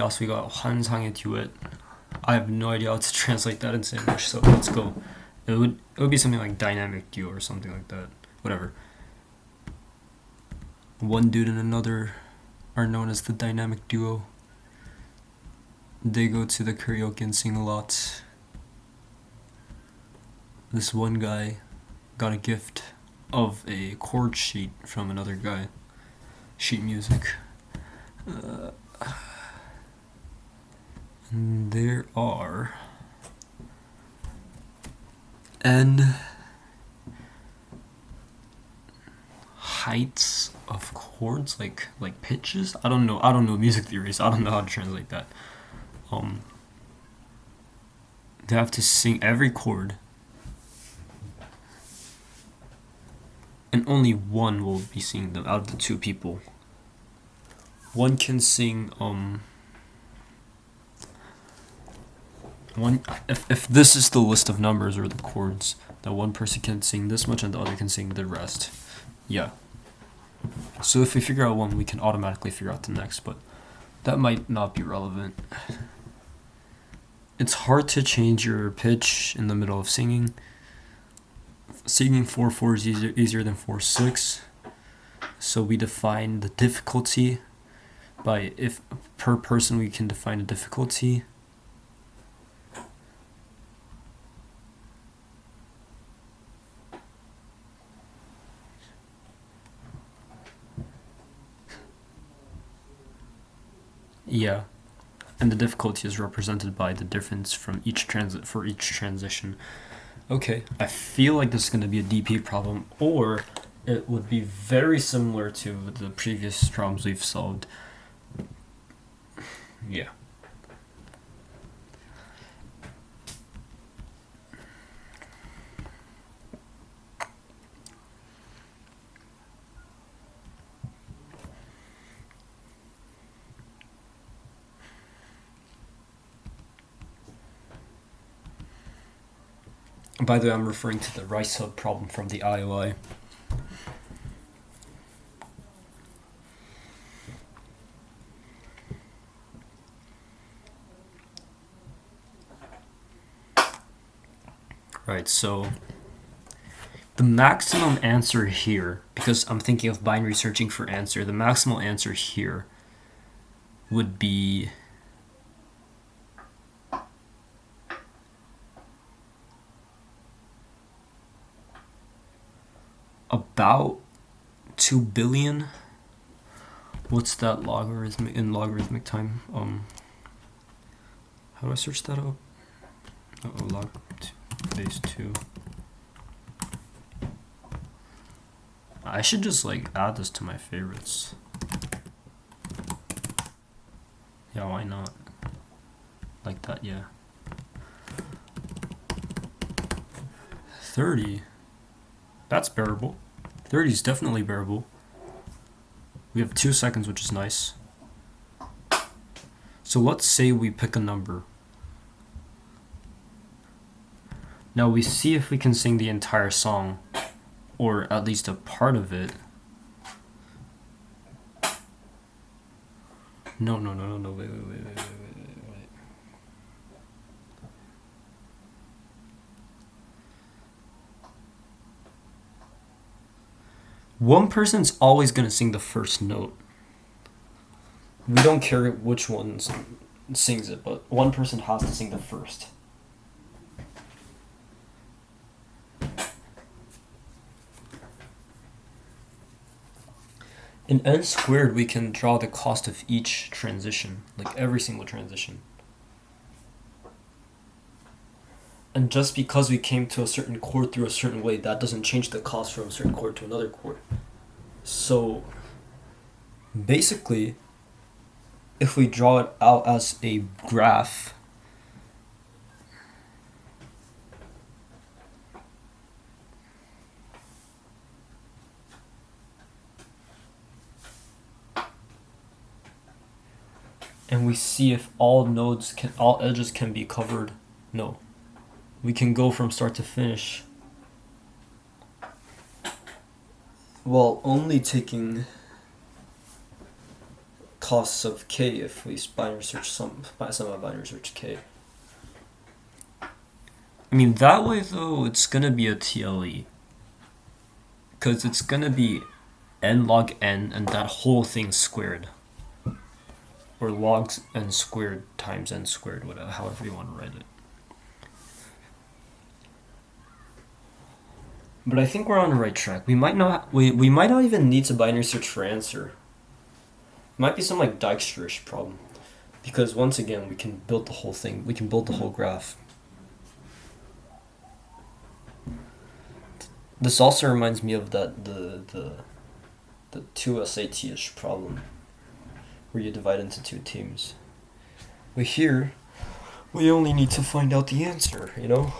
Also, we got 환상의 duet. I have no idea how to translate that into English, so let's go. It would be something like dynamic duo or something like that. Whatever. One dude and another are known as the dynamic duo. They go to the karaoke and sing a lot. This one guy got a gift of a chord sheet from another guy. Sheet music. And there are n heights of chords, like pitches. I don't know music theory, so I don't know how to translate that. They have to sing every chord, and only one will be singing them out of the two people. One can sing if this is the list of numbers or the chords, that one person can sing this much and the other can sing the rest. Yeah. So if we figure out one, we can automatically figure out the next, but that might not be relevant. It's hard to change your pitch in the middle of singing. Singing 4/4 is easier than 4/6. So we define the difficulty by, if per person we can define a difficulty. Yeah, and the difficulty is represented by the difference from each transition. Okay, I feel like this is going to be a DP problem, or it would be very similar to the previous problems we've solved. Yeah. By the way, I'm referring to the rice hub problem from the IOI. Right, so the maximum answer here, because I'm thinking of binary searching for answer, the maximal answer here would be about 2 billion. What's that logarithmic in logarithmic time? How do I search that up? Log base 2. I should just add this to my favorites. Yeah, why not? Like that, yeah. 30. That's bearable. 30 is definitely bearable. We have 2 seconds, which is nice. So let's say we pick a number. Now we see if we can sing the entire song, or at least a part of it. No, wait. One person's always gonna sing the first note. We don't care which one sings it, but one person has to sing the first. In n squared, we can draw the cost of each transition, like every single transition. And just because we came to a certain chord through a certain way, that doesn't change the cost from a certain chord to another chord. So basically, if we draw it out as a graph, and we see if all edges can be covered. No. We can go from start to finish while only taking costs of k if we binary search somehow binary search k. I mean, that way though, it's gonna be a TLE. Because it's gonna be n log n and that whole thing squared. Or log n squared times n squared, whatever, however you want to write it. But I think we're on the right track. We might not even need to binary search for answer. It might be some like Dijkstra-ish problem. Because once again, we can build the whole thing. We can build the whole graph. This also reminds me of that the 2 SAT-ish problem, where you divide into 2 teams. But here, we only need to find out the answer, you know?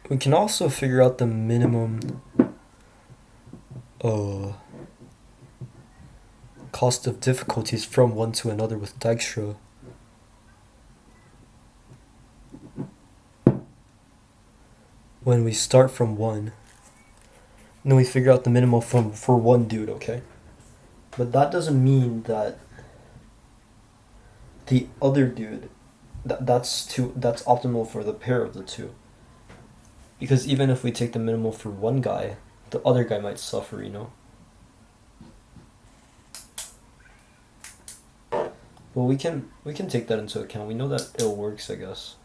We can also figure out the minimum cost of difficulties from one to another with Dijkstra. When we start from 1, and then we figure out the minimum for one dude, okay? But that doesn't mean that the other dude, that's optimal for the pair of the two. Because even if we take the minimal for one guy, the other guy might suffer, you know? Well, we can take that into account. We know that it works, I guess.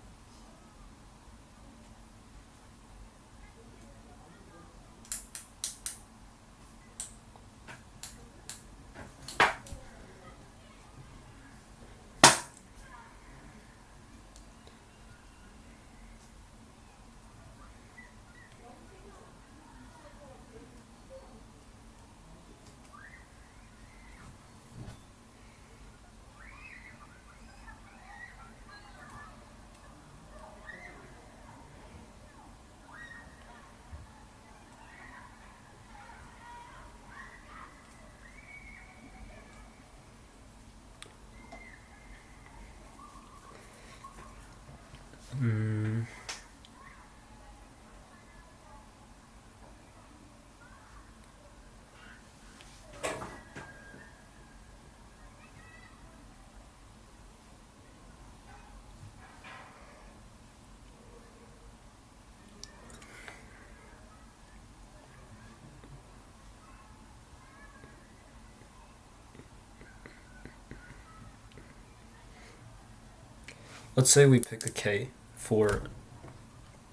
Let's say we pick a k for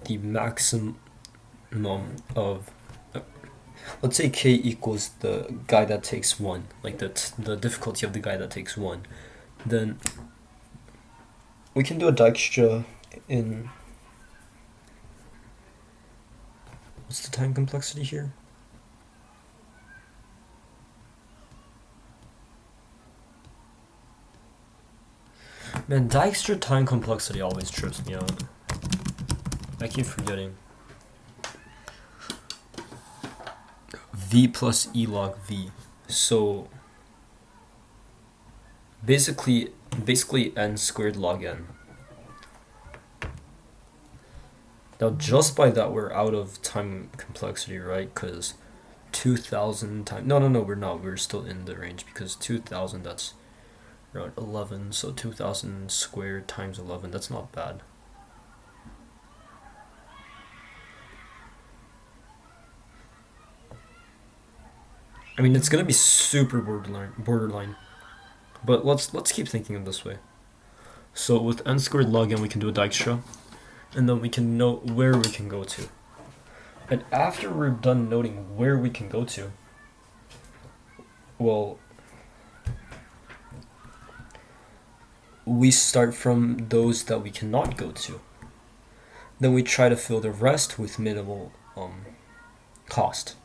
the maximum of, let's say k equals the guy that takes 1, like the difficulty of the guy that takes 1. Then we can do a Dijkstra in, what's the time complexity here? Man, Dijkstra time complexity always trips me out. I keep forgetting. V plus E log V. So basically n squared log n. Now just by that we're out of time complexity, right? Because 2000 times, no, we're not. We're still in the range because 2000, that's around 11, so 2000 squared times 11, that's not bad. I mean, it's gonna be super borderline, but let's keep thinking of this way. So with n squared log n, we can do a Dijkstra, and then we can note where we can go to. And after we're done noting where we can go to, well, we start from those that we cannot go to. Then we try to fill the rest with minimal cost.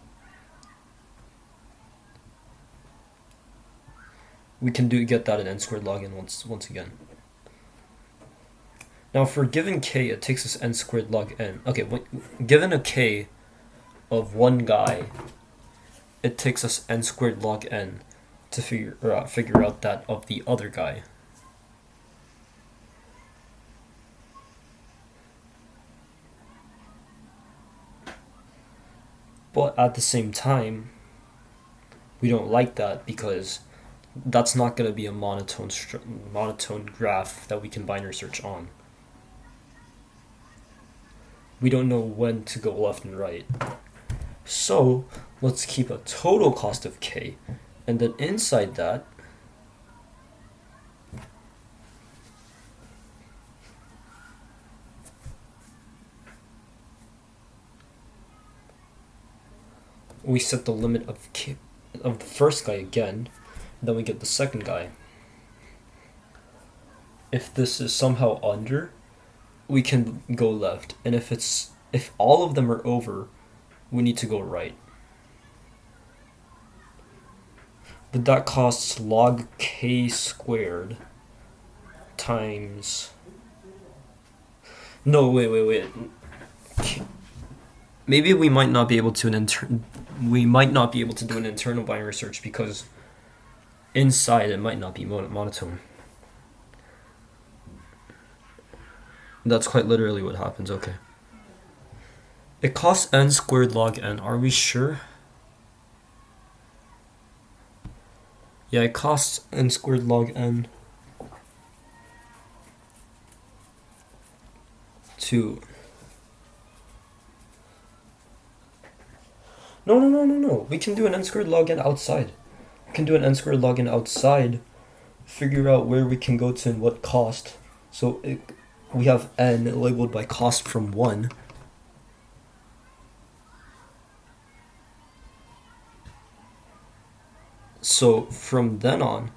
we can get that in n squared log n once again. Now for given k, it takes us n squared log n. Okay, given a k of one guy, it takes us n squared log n to figure out that of the other guy. But at the same time, we don't like that because that's not going to be a monotone graph that we can binary search on. We don't know when to go left and right. So let's keep a total cost of k, and then inside that, we set the limit of k of the first guy again, and then we get the second guy. If this is somehow under, we can go left, and if all of them are over, we need to go right. But that costs log k squared times... No, wait. Maybe we might not be able to do an internal binary search because inside it might not be monotone. That's quite literally what happens. Okay. It costs n squared log n. Are we sure? Yeah, it costs n squared log n to... No. We can do an n squared log n outside. We can do an n squared log n outside, figure out where we can go to and what cost. So we have n labeled by cost from 1. So from then on,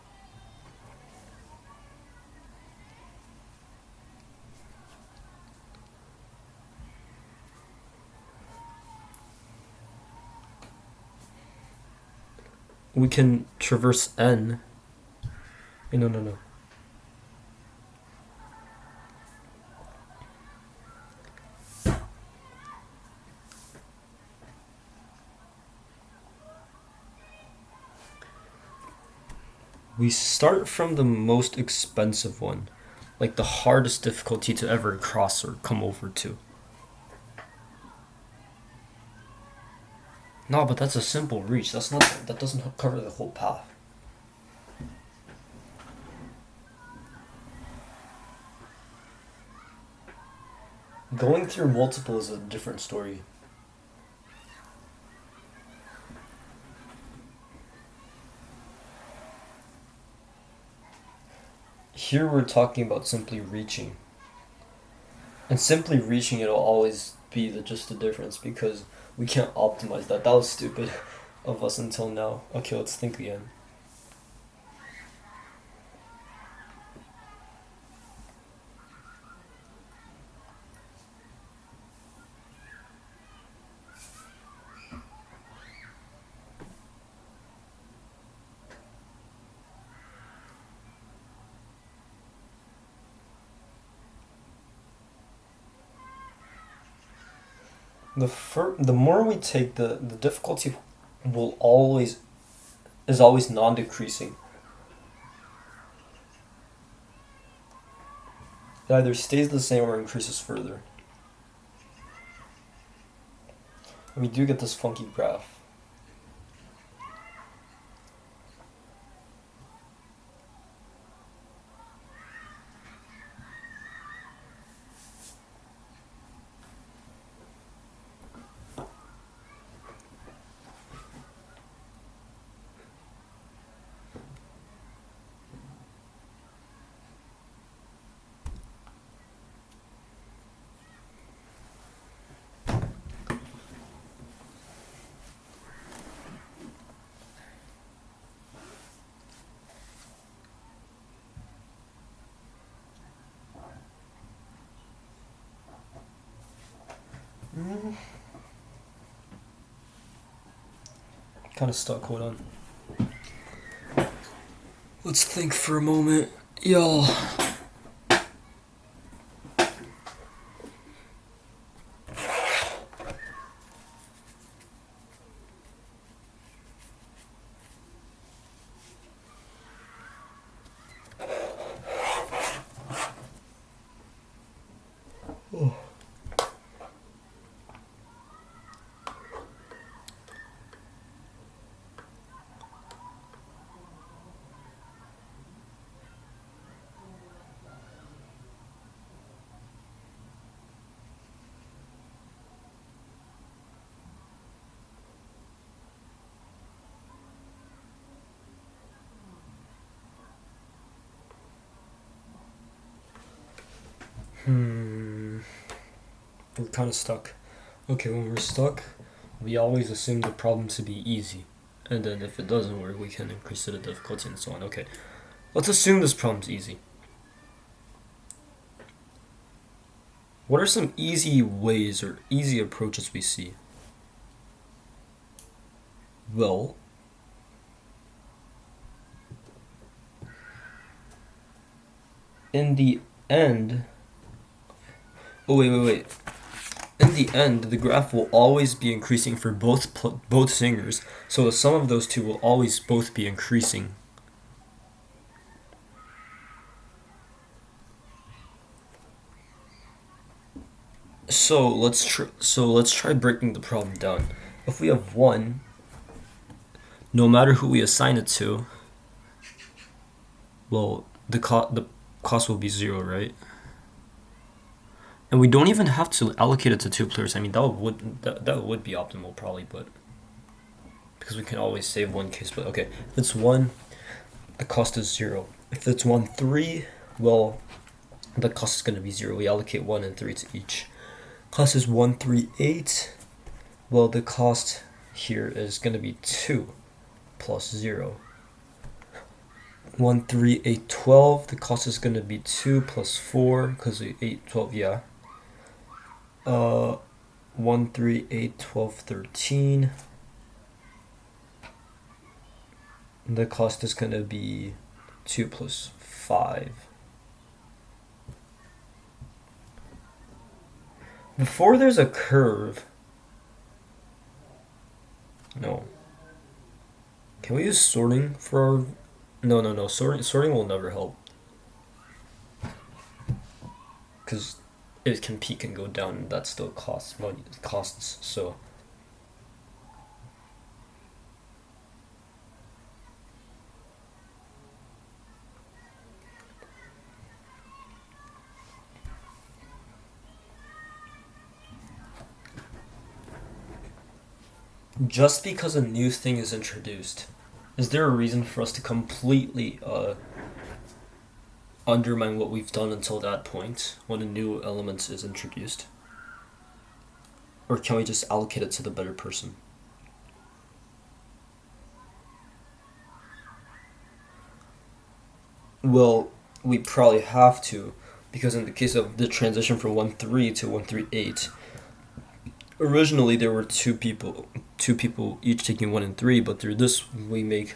we can traverse n. No. We start from the most expensive one, like the hardest difficulty to ever cross or come over to. No, but that's a simple reach. That doesn't cover the whole path. Going through multiple is a different story. Here we're talking about simply reaching. And simply reaching it will always be just the difference because we can't optimize that. That was stupid of us until now. Okay, let's think again. The more we take, the difficulty is always non-decreasing. It either stays the same or increases further. And we do get this funky graph. Kind of stuck. Hold on. Let's think for a moment. Y'all. We're kind of stuck. Okay, when we're stuck, we always assume the problem to be easy. And then if it doesn't work, we can increase the difficulty and so on. Okay, let's assume this problem's easy. What are some easy ways or easy approaches we see? Well, in the end... Oh, wait. In the end, the graph will always be increasing for both singers, so the sum of those two will always both be increasing. So let's try breaking the problem down. If we have 1, no matter who we assign it to, well, the cost will be 0, right? And we don't even have to allocate it to 2 players. I mean, that would be optimal probably, but because we can always save one case. But okay, if it's 1, the cost is 0. If it's 1, 3, well, the cost is going to be 0. We allocate 1 and 3 to each. Cost is 1, 3, 8. Well, the cost here is going to be 2 plus 0. 1, 3, 8, 12. The cost is going to be 2 plus 4 because 8, 12, yeah. 1, 3, 8, 12, 13. The cost is going to be 2 plus 5. Before there's a curve... No. Can we use sorting for our... No. Sorting will never help. Because it can peak and go down, and that still costs money. Costs, so... Just because a new thing is introduced, is there a reason for us to completely undermine what we've done until that point when a new element is introduced? Or can we just allocate it to the better person? Well, we probably have to, because in the case of the transition from 1-3 to 1-3-8, originally there were two people each taking 1 and 3, but through this we make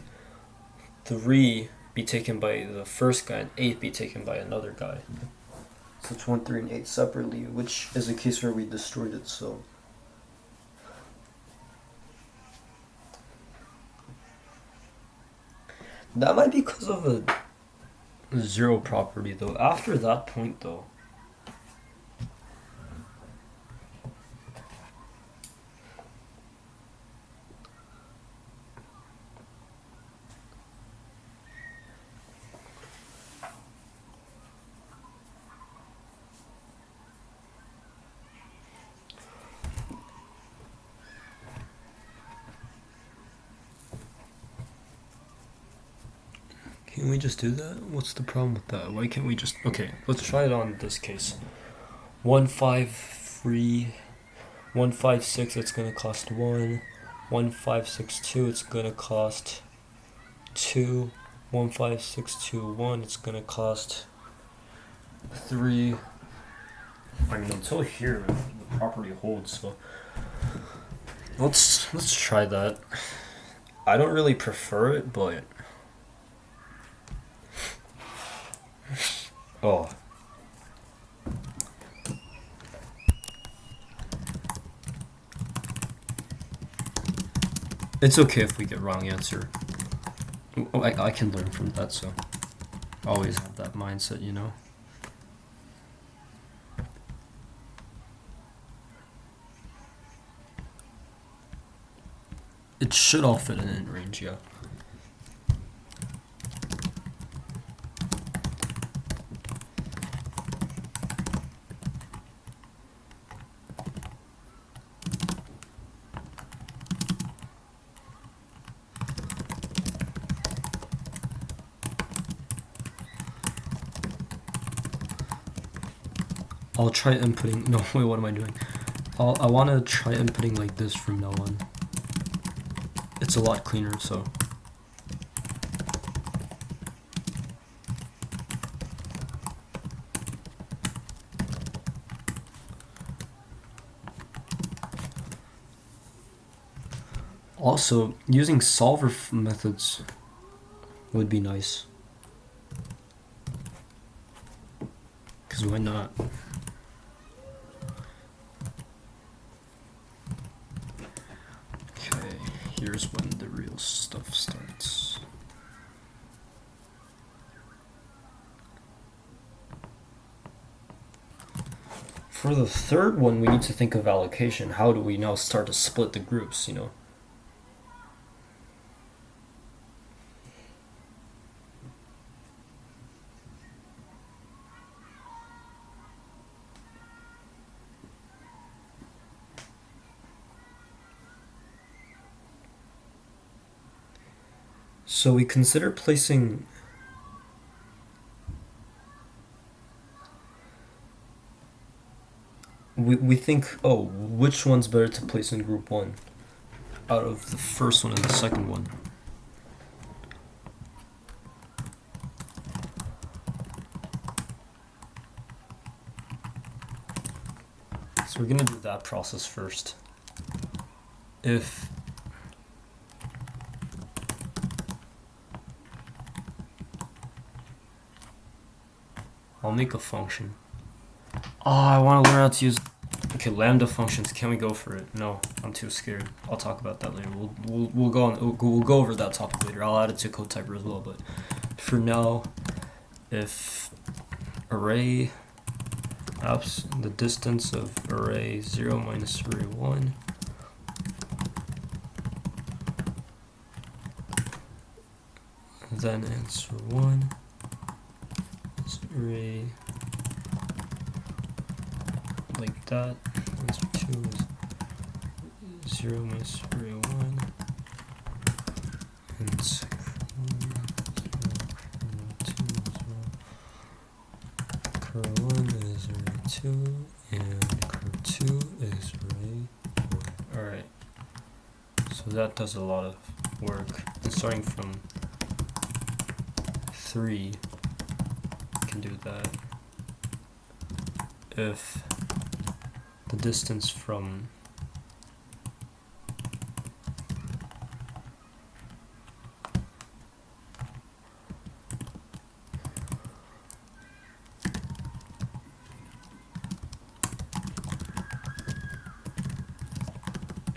3 be taken by the first guy and 8 be taken by another guy. So it's 1, 3, and 8 separately, which is a case where we destroyed it, so... That might be because of a 0 property, though. After that point, though... Can we just do that? What's the problem with that? Why can't we just... Okay, let's try it on this case. 1, 5, 3, 1, 5, 6, it's going to cost 1. 1, 5, 6, 2, it's going to cost 2. 1, 5, 6, 2, 1, it's going to cost 3. I mean, until here, the property holds, so... Let's try that. I don't really prefer it, but... Oh. It's okay if we get wrong answer. Oh, I can learn from that, so always have that mindset, you know? It should all fit in range, yeah. I'll try inputting. No, wait, what am I doing? I want to try inputting like this from now on. It's a lot cleaner, so. Also, using solver methods would be nice. Because why not? Okay, here's when the real stuff starts. For the third one, we need to think of allocation. How do we now start to split the groups, you know? So we consider placing we think, oh, which one's better to place in group 1 out of the first one and the second one? So we're gonna do that process first. If I'll make a function. Oh, I want to learn how to use. Okay, lambda functions. Can we go for it? No, I'm too scared. I'll talk about that later. We'll go over that topic later. I'll add it to CodeTyper as well. But for now, if array the distance of array 0 minus array 1 then answer 1 is array like that. Answer 2 is 0 minus array 1 and second one, 0, curl 1 is array 2 and curl 2 is array 1. Alright, so that does a lot of work. And starting from 3, can do that. If the distance from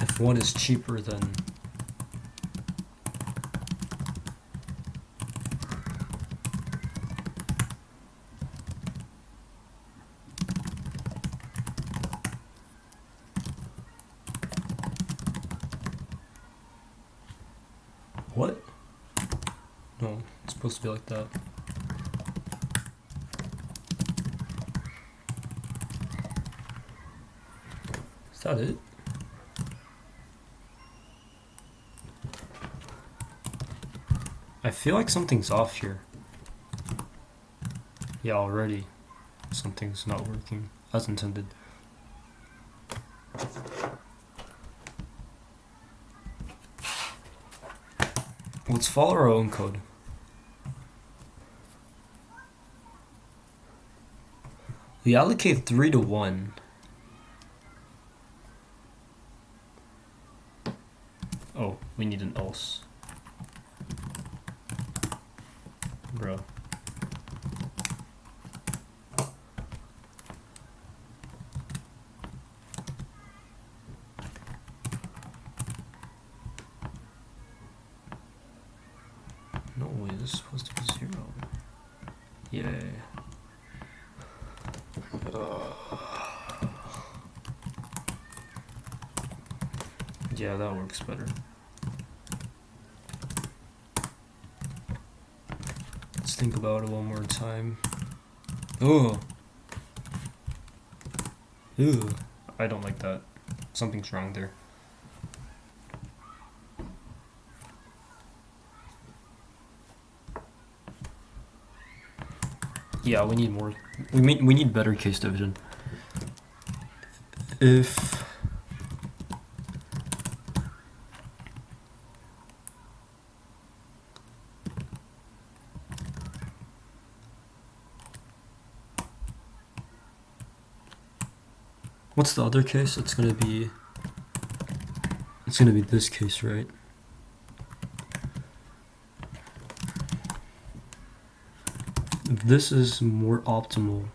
if 1 is cheaper than what? No, it's supposed to be like that. Is that it? I feel like something's off here. Yeah, already. Something's not working as intended. Let's follow our own code. We allocate 3 to 1. Oh, we need an else. Bro. supposed to be 0. Yay. Yeah, that works better. Let's think about it one more time. Oh. Ew. I don't like that. Something's wrong there. Yeah, we need more. We need better case division. If what's the other case? It's gonna be this case, right? If this is more optimal,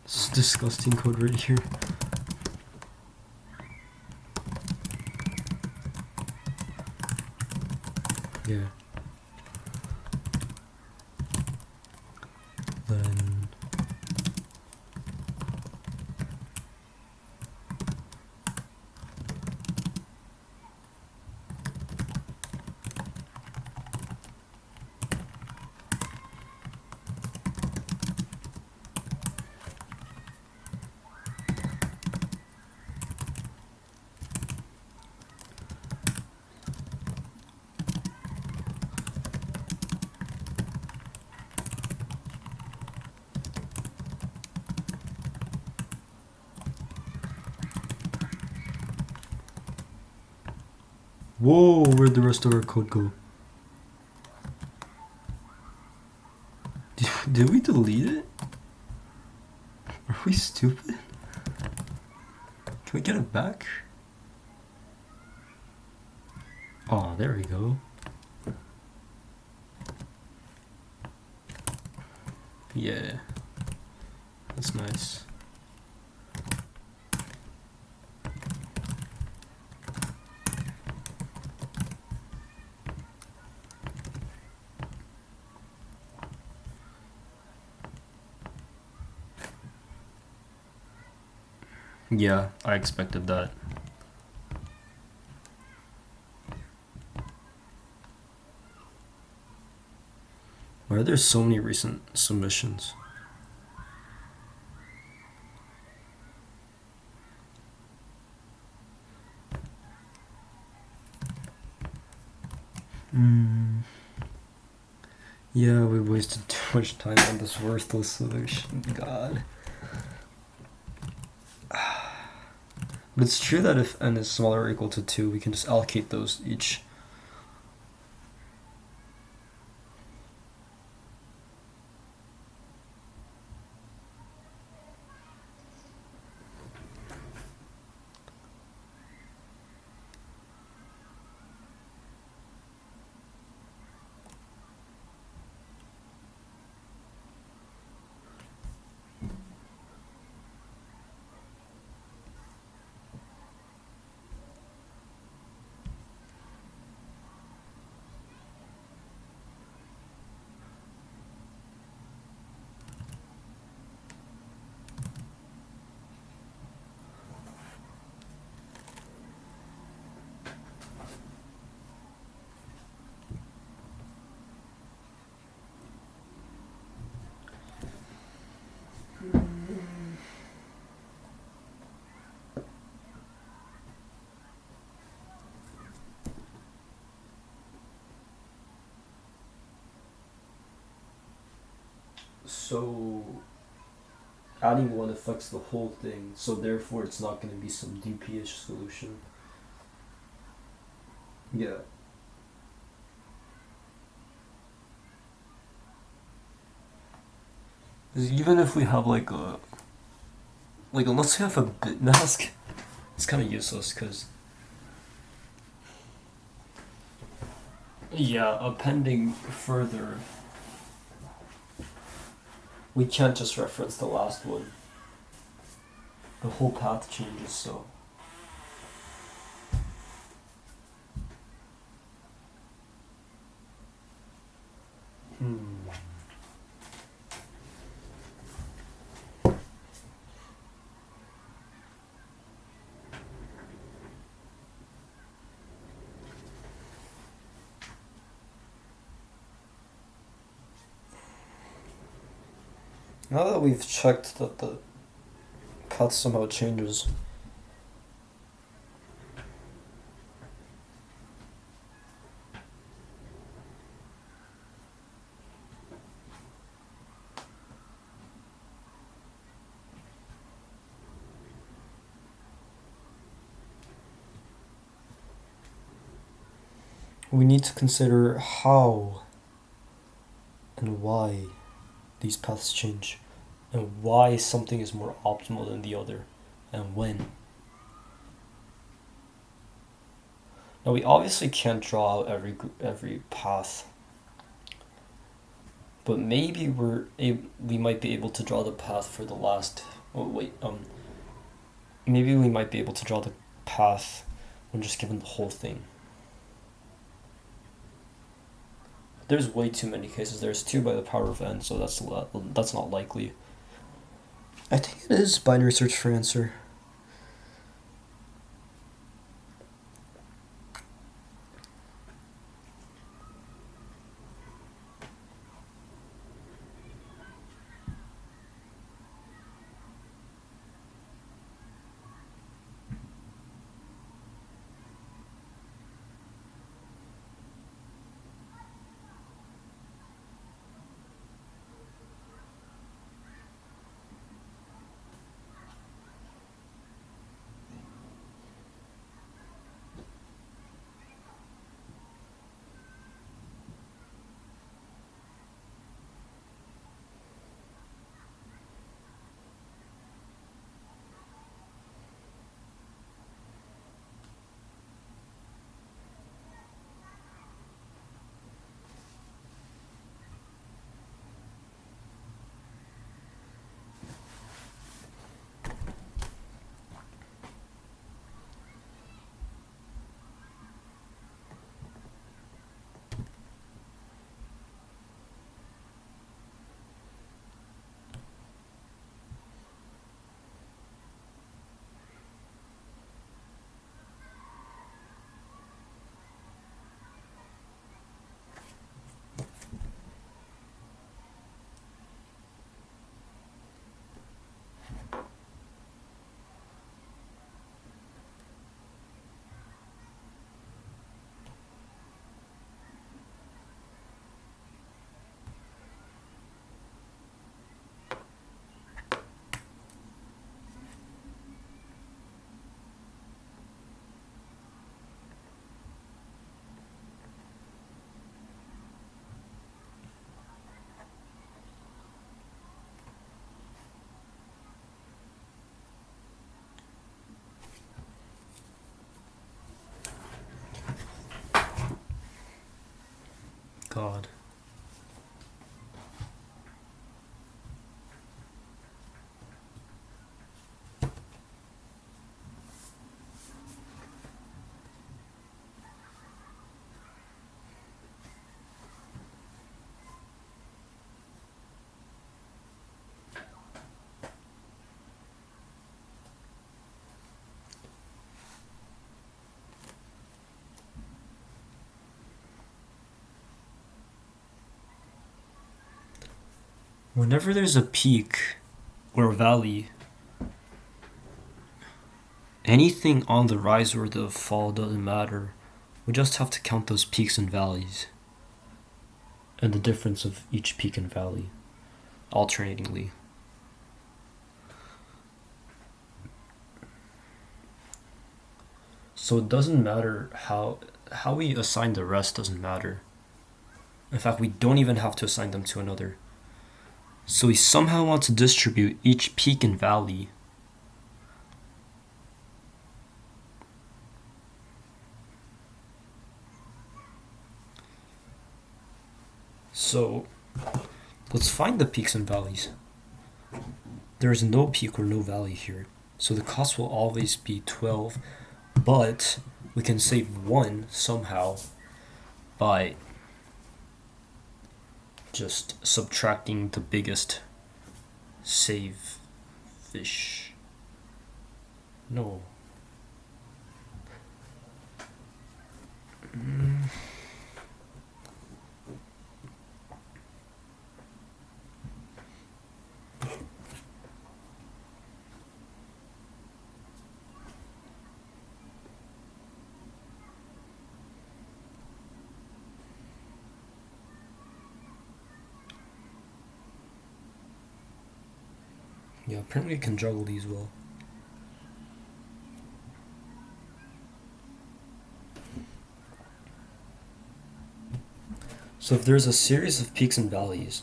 this is disgusting code right here. Yeah. Then whoa, where'd the rest of our code go? Did we delete it? Are we stupid? Can we get it back? Oh, there we go. Yeah, that's nice. Yeah, I expected that. Why are there so many recent submissions? Yeah, we wasted too much time on this worthless solution. God. But it's true that if n is smaller or equal to 2, we can just allocate those each. So adding one affects the whole thing, so therefore it's not going to be some DP-ish solution. Yeah. Even if we have like unless we have a bit mask, it's kind of useless because yeah, appending further, we can't just reference the last one. The whole path changes, so. Now that we've checked that the path somehow changes, we need to consider how and why these paths change, and why something is more optimal than the other, and when. Now we obviously can't draw out every path, but maybe we might be able to draw the path for the last. Oh wait, maybe we might be able to draw the path when just given the whole thing. There's way too many cases. There's 2 by the power of n, so that's not likely. I think it is binary search for answer. God. Whenever there's a peak or a valley, anything on the rise or the fall doesn't matter. We just have to count those peaks and valleys and the difference of each peak and valley. alternatingly. So it doesn't matter how we assign the rest doesn't matter. In fact, we don't even have to assign them to another. So we somehow want to distribute each peak and valley. So let's find the peaks and valleys. There is no peak or no valley here. So the cost will always be 12, but we can save 1 somehow by just subtracting the biggest save fish. No. Yeah, apparently I can juggle these well. So if there's a series of peaks and valleys,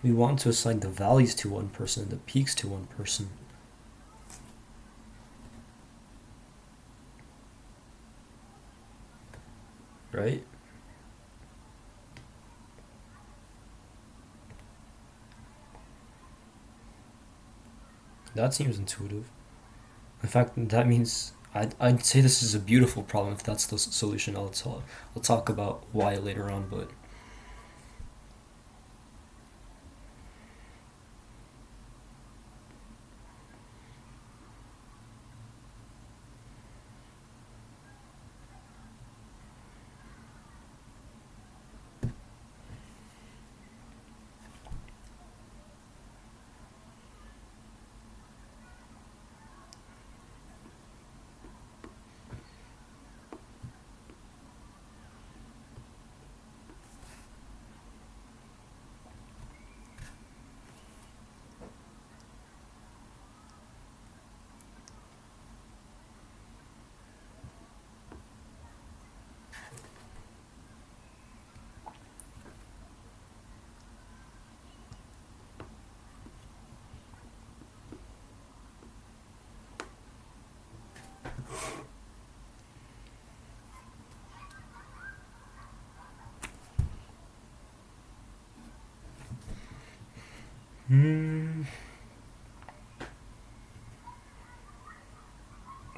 we want to assign the valleys to one person and the peaks to one person. Right? That seems intuitive. In fact, that means I'd say this is a beautiful problem if that's the solution. I'll talk about why later on, but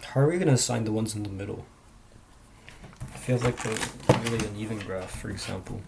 how are we gonna assign the ones in the middle? I feel like the really uneven graph, for example.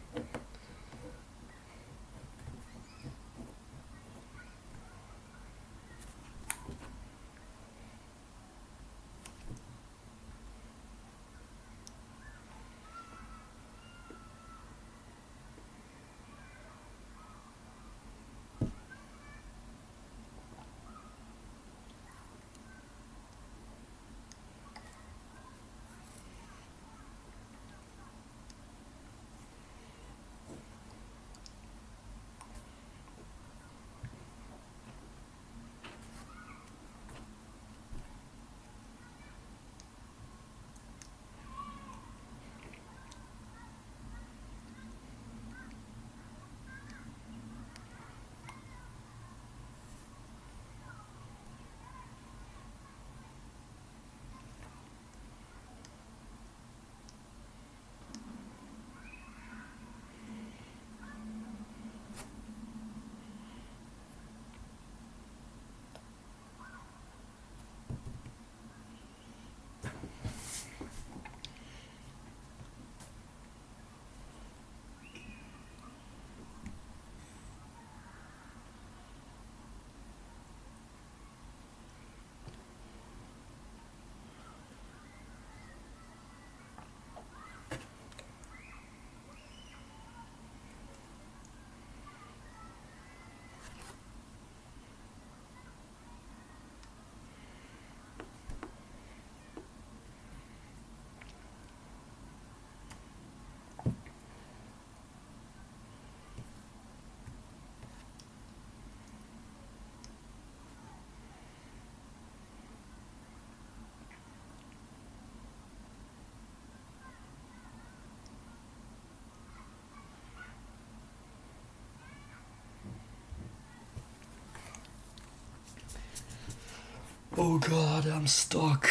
Oh god, I'm stuck.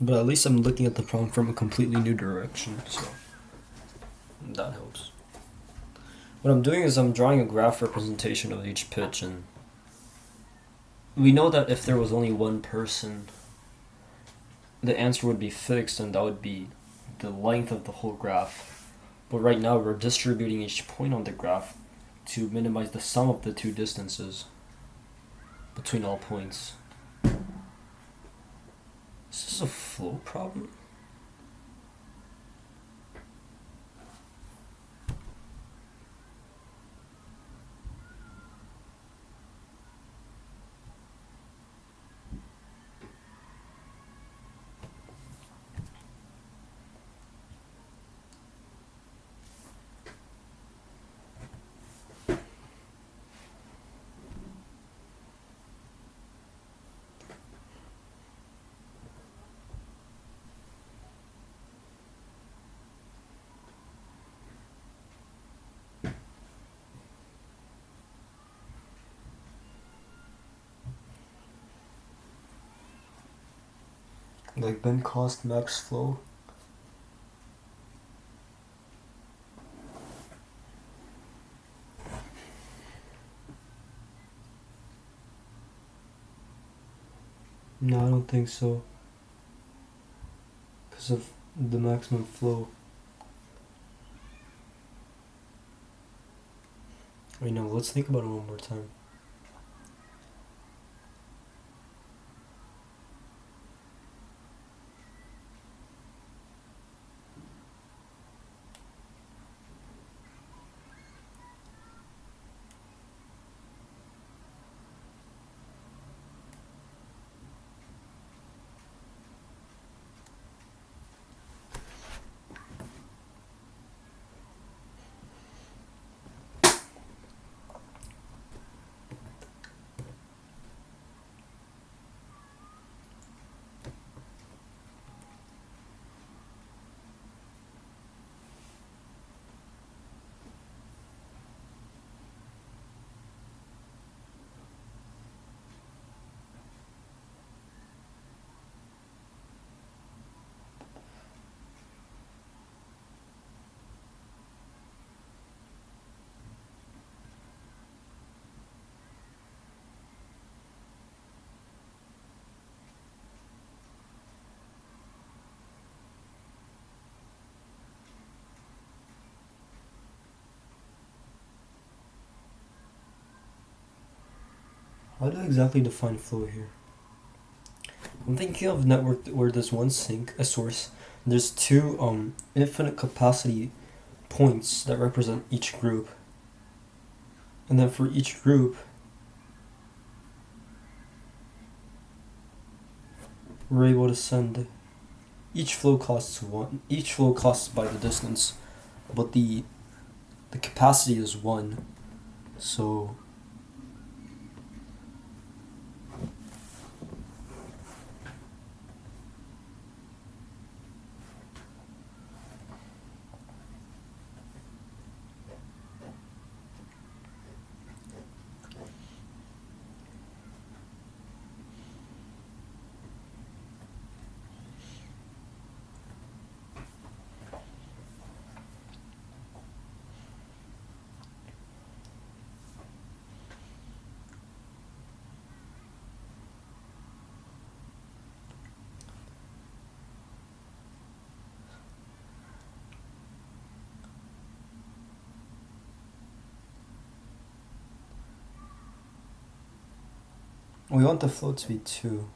But at least I'm looking at the problem from a completely new direction, so that helps. What I'm doing is I'm drawing a graph representation of each pitch, and we know that if there was only one person, the answer would be fixed, and that would be the length of the whole graph. But right now we're distributing each point on the graph to minimize the sum of the two distances between all points. Is this a flow problem? Like Ben cost max flow? No, I don't think so. Because of the maximum flow. Wait, no, let's think about it one more time. How do I exactly define flow here? I'm thinking of a network where there's one sink, a source, and there's two infinite capacity points that represent each group. And then for each group, we're able to send each flow costs one. Each flow costs by the distance, but the capacity is one. So we want the flow to be 2.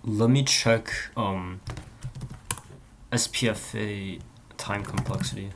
Let me check SPFA time complexity.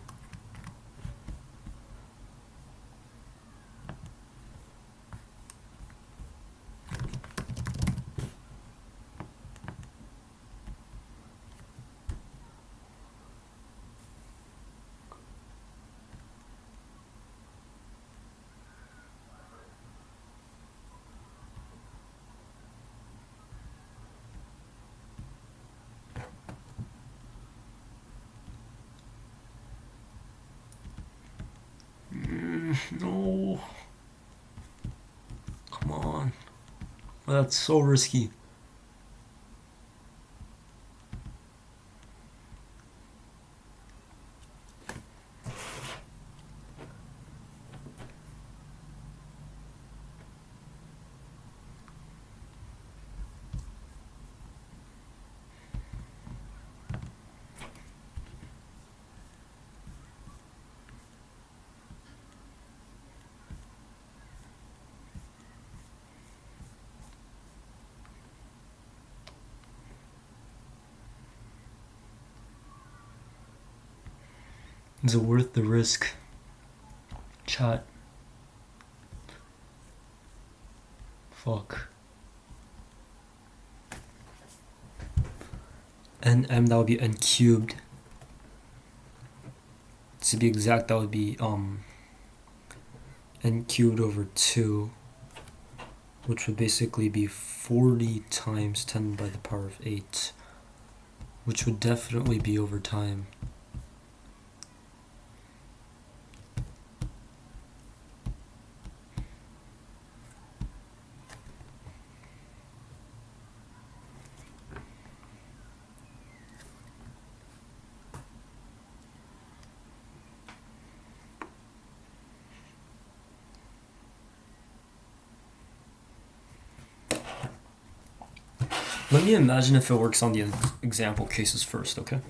No. Come on. That's so risky. Is it worth the risk? Chat. Fuck. NM, that would be n cubed. To be exact, that would be n cubed over 2, which would basically be 40 times 10 by the power of 8, which would definitely be over time. Let me imagine if it works on the example cases first, okay?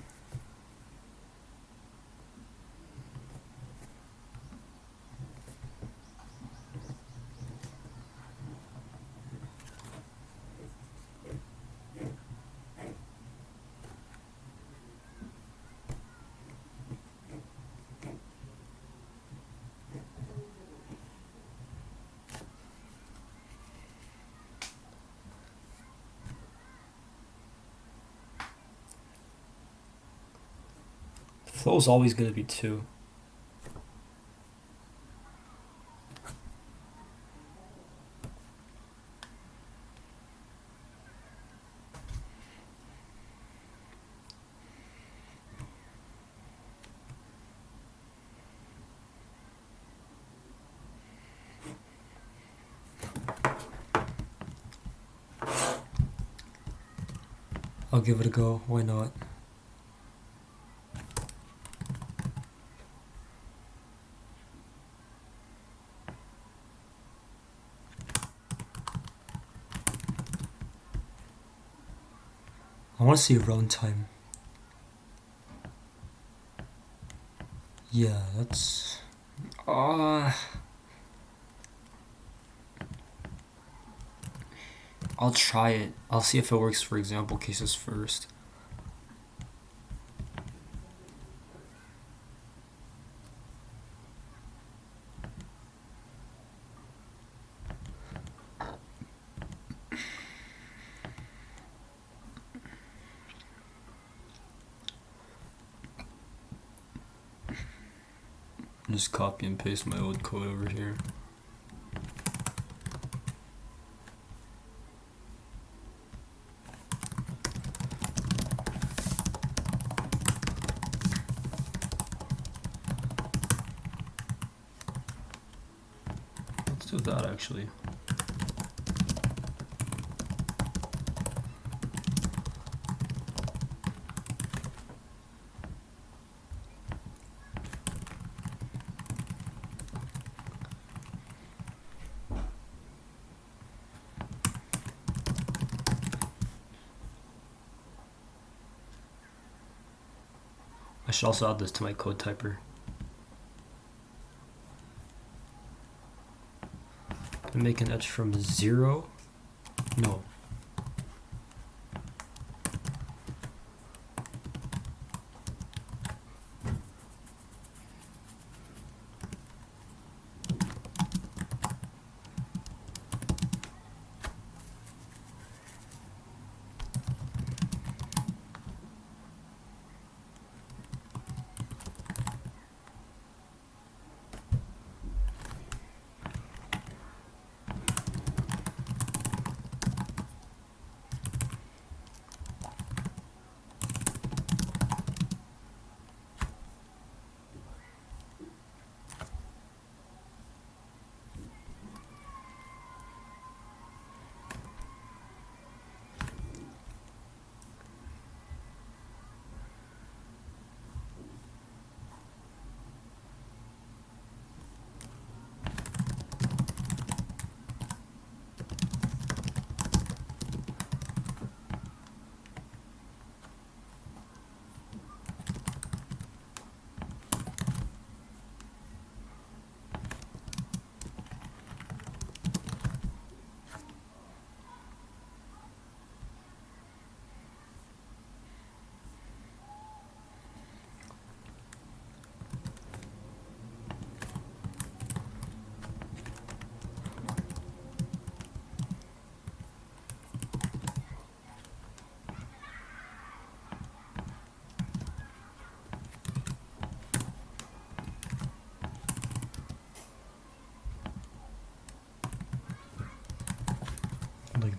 Flow is always going to be 2. I'll give it a go, why not? I want to see run time. Yeah, that's... I'll try it. I'll see if it works for example cases first. Just copy and paste my old code over here. Let's do that actually. I should also add this to my code typer. And make an edge from 0. No.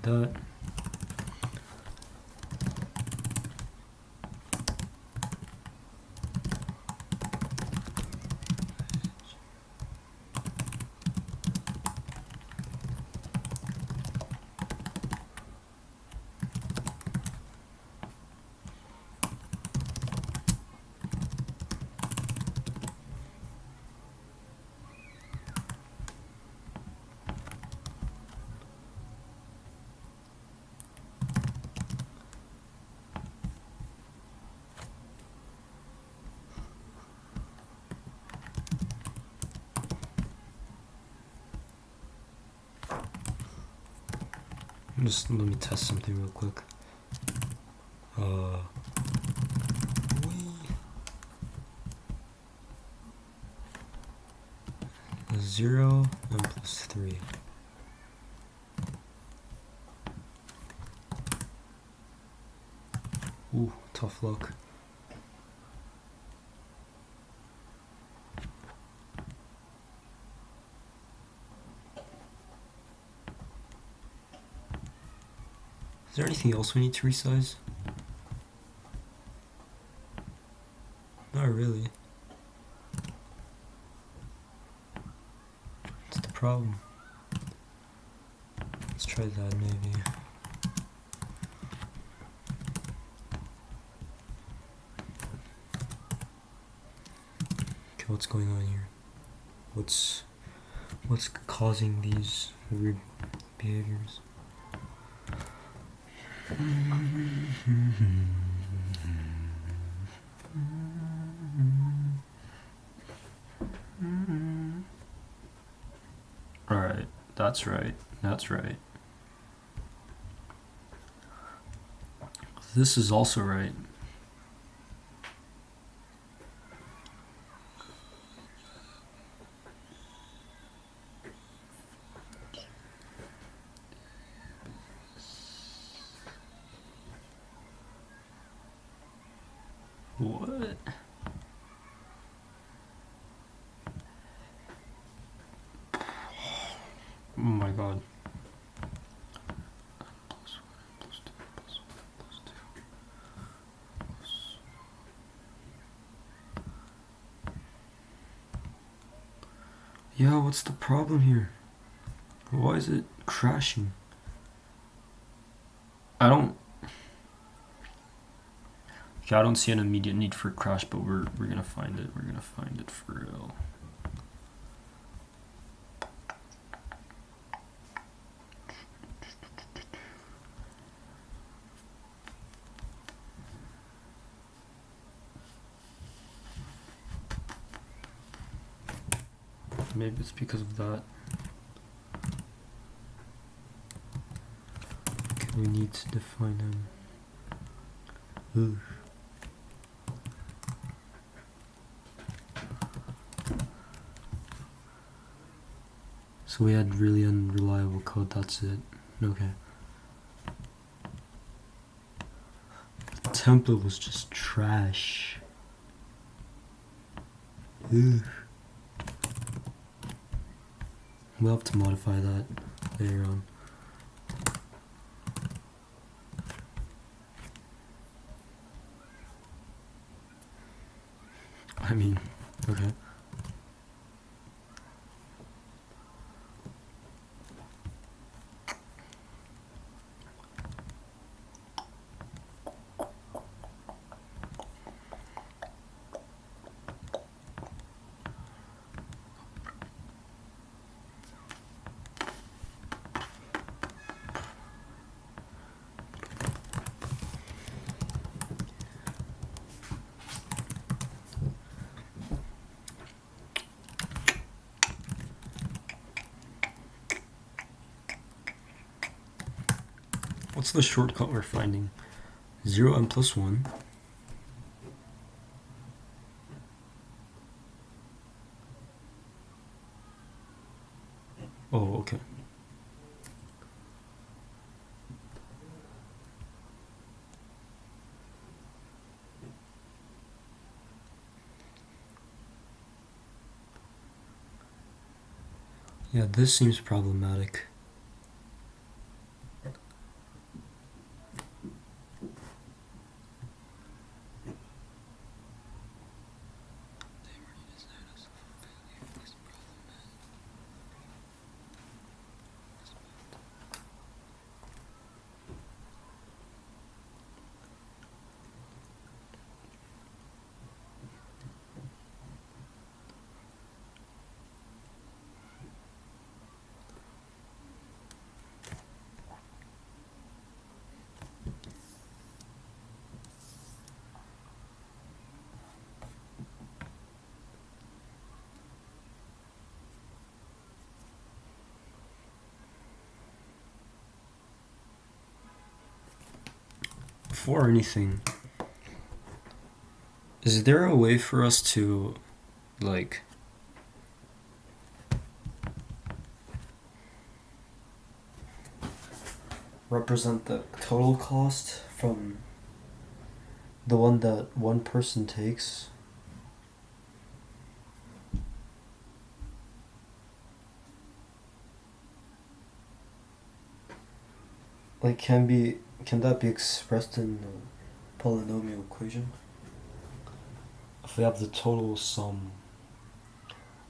that. Just let me test something real quick. Zero and plus 3. Ooh, tough luck. Is there anything else we need to resize? Not really. What's the problem? Let's try that maybe. Okay, what's going on here? What's causing these weird behaviors? Alright, that's right. That's right. This is also right. What? Oh my god. Yeah, what's the problem here? Why is it crashing? I don't see an immediate need for a crash, but we're gonna find it. We're gonna find it for real. Maybe it's because of that. Okay, we need to define him. Ooh. So we had really unreliable code, that's it. Okay. The template was just trash. Ugh. We'll have to modify that later on. I mean, okay. What's the shortcut we're finding? 0 and plus 1. Oh, okay. Yeah, this seems problematic. before anything, is there a way for us to, like, represent the total cost from the one that one person takes? Like, can that be expressed in a polynomial equation? If we have the total sum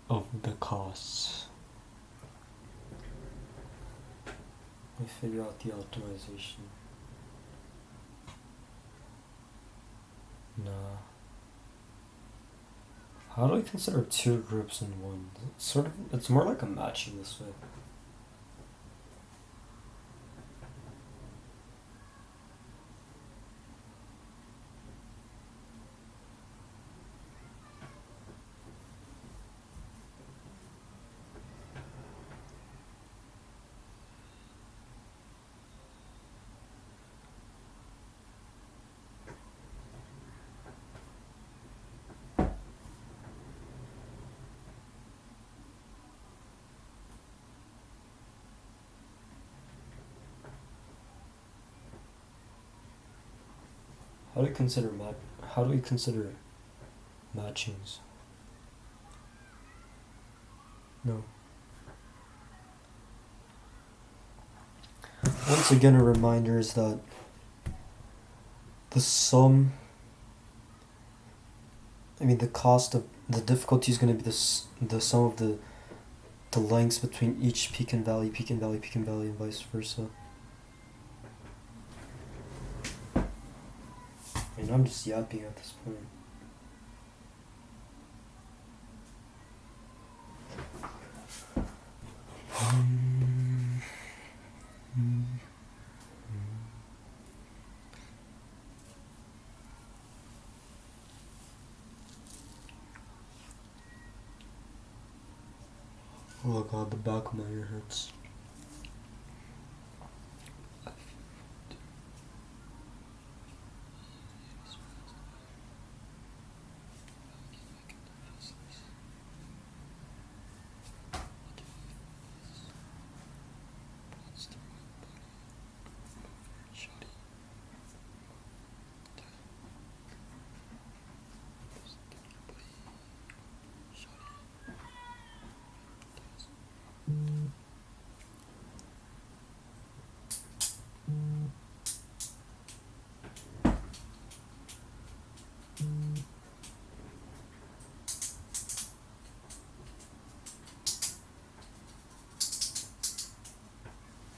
of the costs, we figure out the optimization. Nah. How do I consider two groups in one? It's more like a matching this way. How do we consider matchings? No. Once again, a reminder is that the sum, the cost of the difficulty is going to be the sum of the lengths between each peak and valley, and vice versa. I'm just yapping at this point. Oh god, the back of my ear hurts.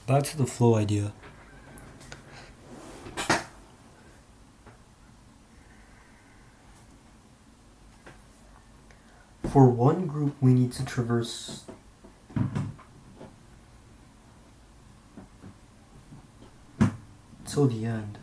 Back to the flow idea. For one group, we need to traverse till the end.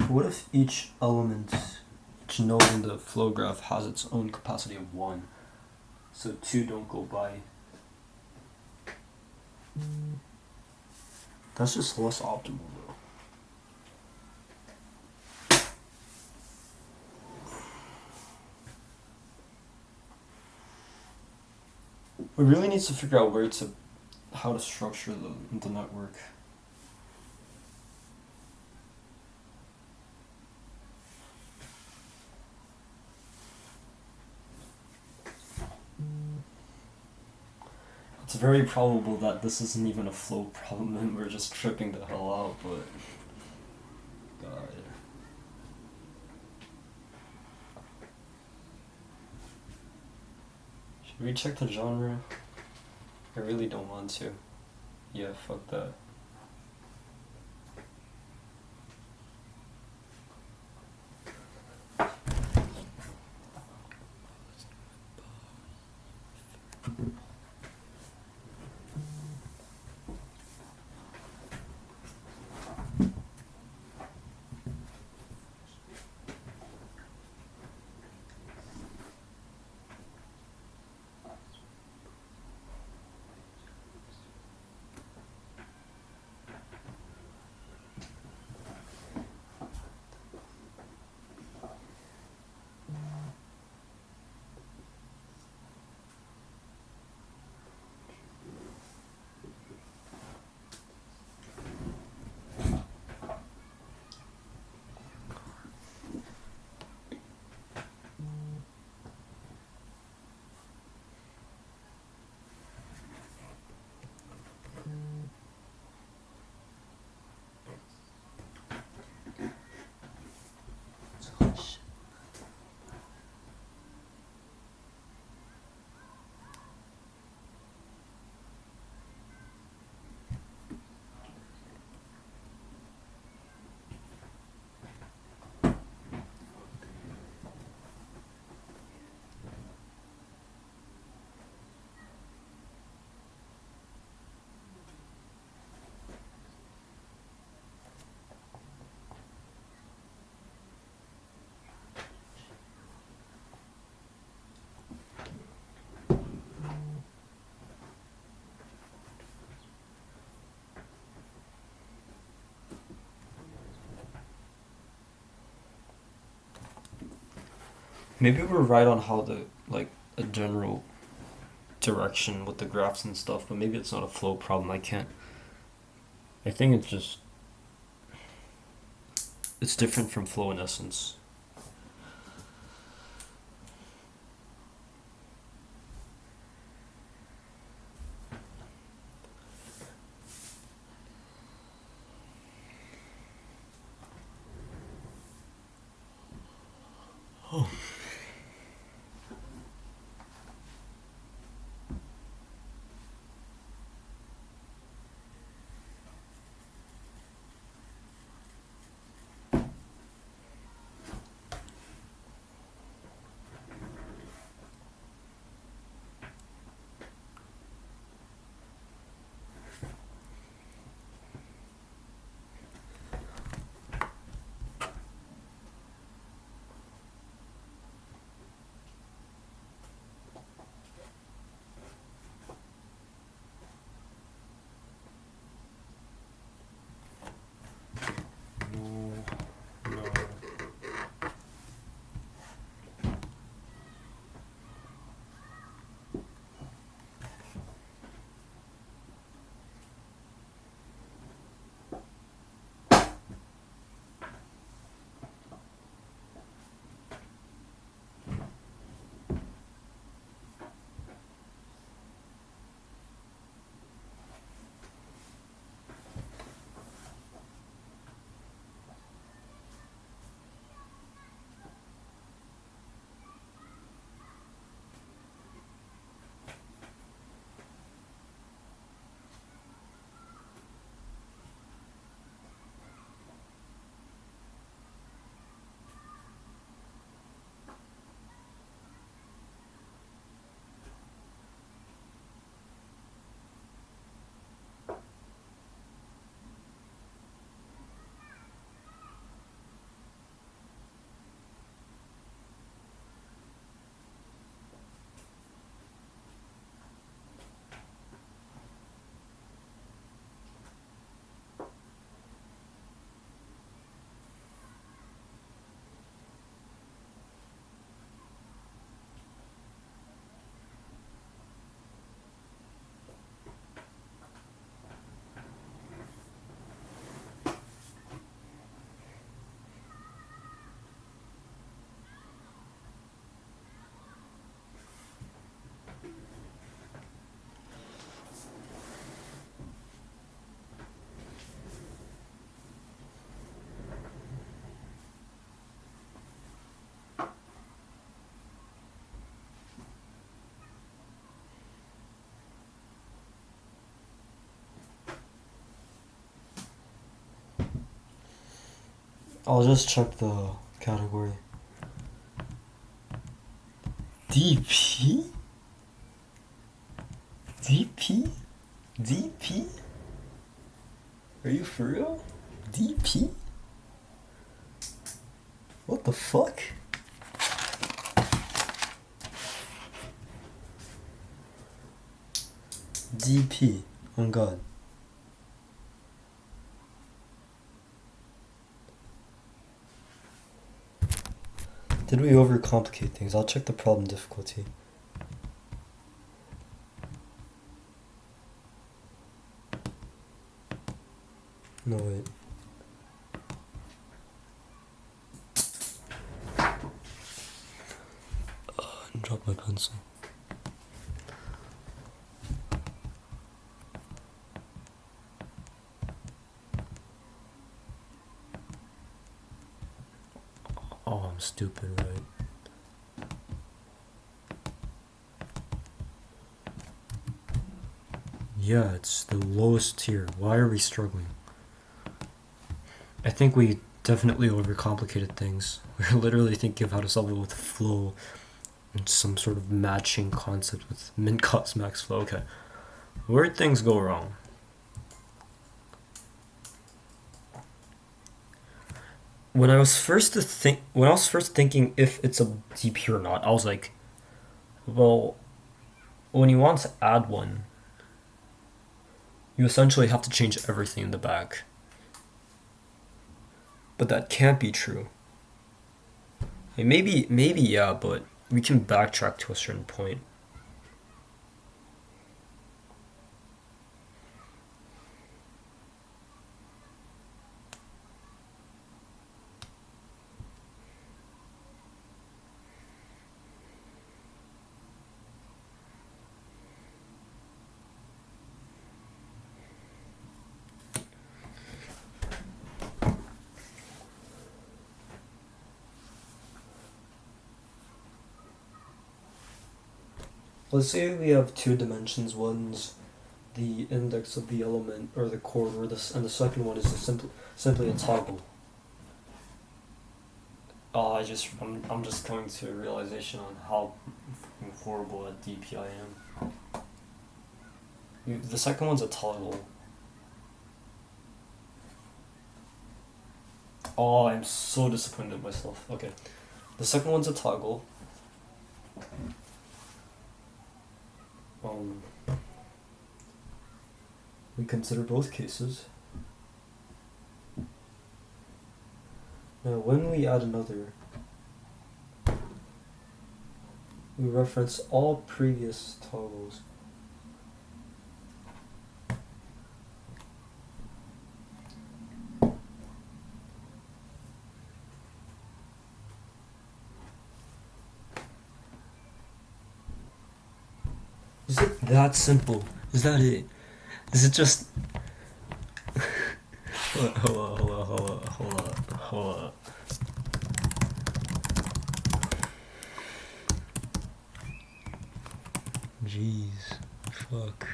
What if each element, each node in the flow graph has its own capacity of 1, so 2 don't go by? That's just less optimal though. We really need to figure out how to structure the network. It's very probable that this isn't even a flow problem and we're just tripping the hell out, but god. Should we check the genre? I really don't want to. Yeah, fuck that. Maybe we're right on how the like a general direction with the graphs and stuff, but maybe it's not a flow problem. I can't. I think it's just it's different from flow in essence. Oh. I'll just check the category. DP? DP? DP? Are you for real? DP? What the fuck? DP. Oh god. Did we overcomplicate things? I'll check the problem difficulty. No, wait. Drop my pencil. Oh, I'm stupid, right? Yeah, it's the lowest tier. Why are we struggling? I think we definitely overcomplicated things. We're literally thinking of how to solve it with flow and some sort of matching concept with min cos max flow. Okay. Where'd things go wrong? When I was first thinking if it's a DP or not, I was like, well, when you want to add one, you essentially have to change everything in the back. But that can't be true. Maybe yeah, but we can backtrack to a certain point. Let's say we have two dimensions. One's the index of the element or the chord, and the second one is simply a toggle. I'm just coming to a realization on how horrible at DP I am. The second one's a toggle. Oh, I'm so disappointed in myself. Okay, the second one's a toggle. We consider both cases. Now, when we add another, we reference all previous toggles. Is it that simple? Is that it? Is it just... Hold on. Jeez. Fuck.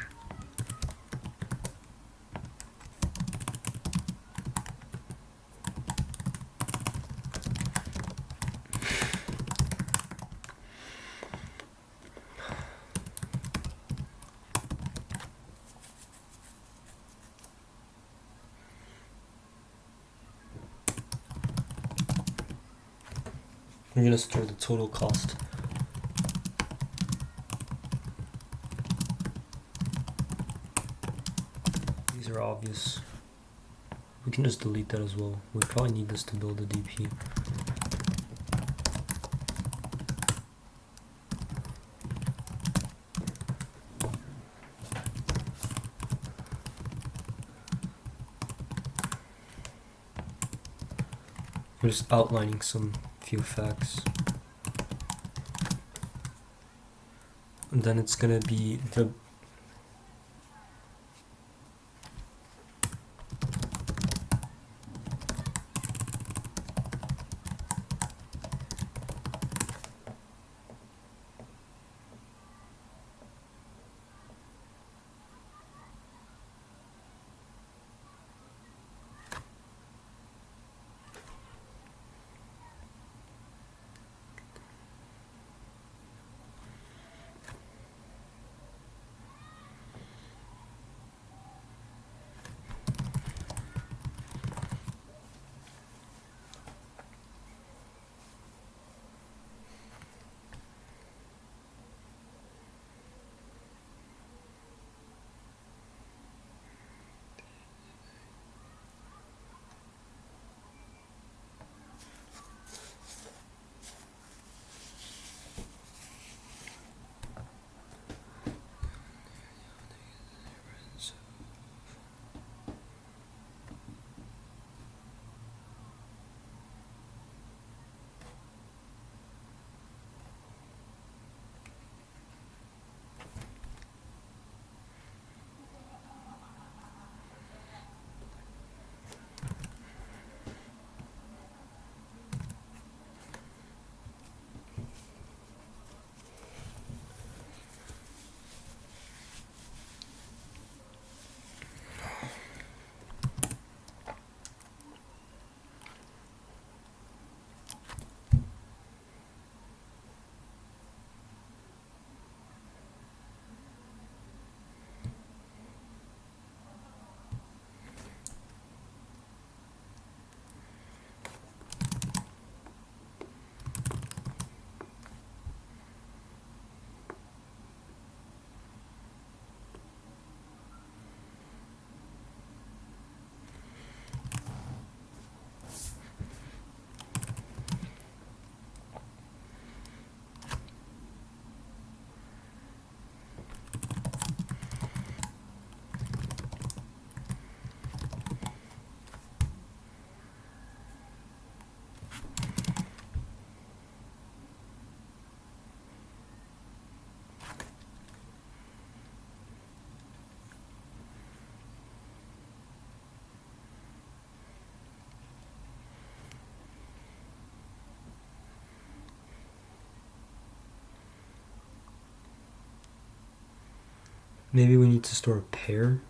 We're gonna store the total cost. These are obvious. We can just delete that as well. We probably need this to build a DP. We're just outlining some few facts. And then it's gonna be the Maybe we need to store a pair.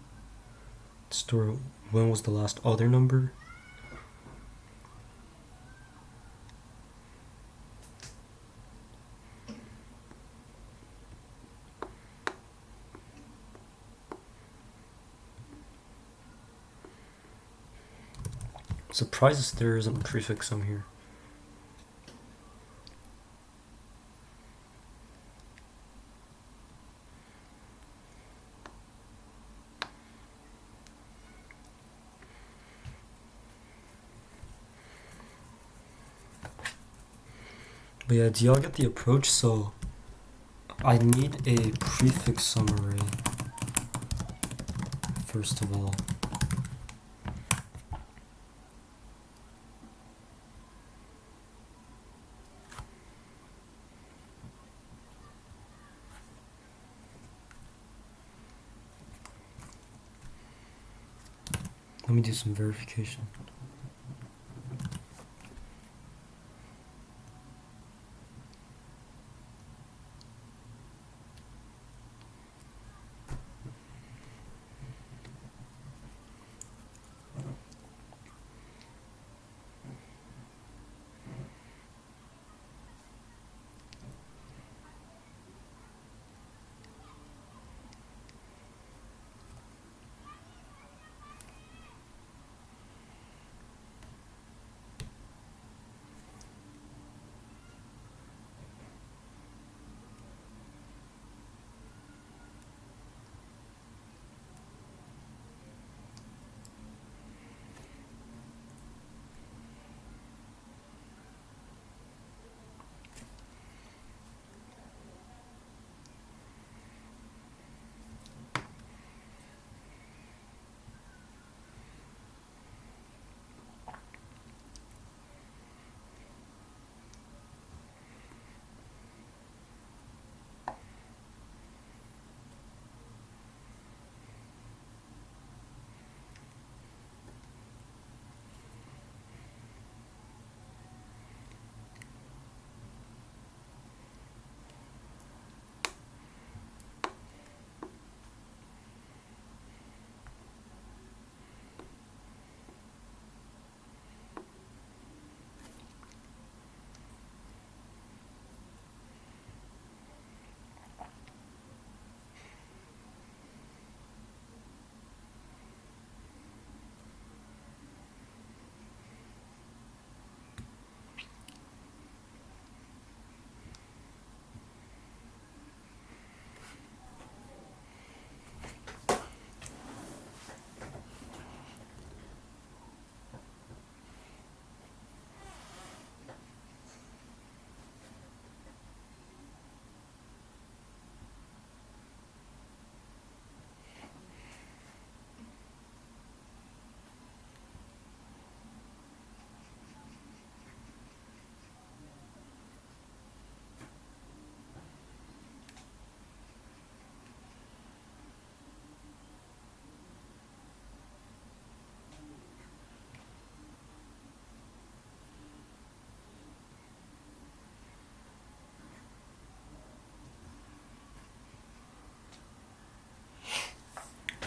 Store when was the last other number. Surprises there isn't a prefix sum here. But yeah, do y'all get the approach? So I need a prefix sum array first of all. Let me do some verification.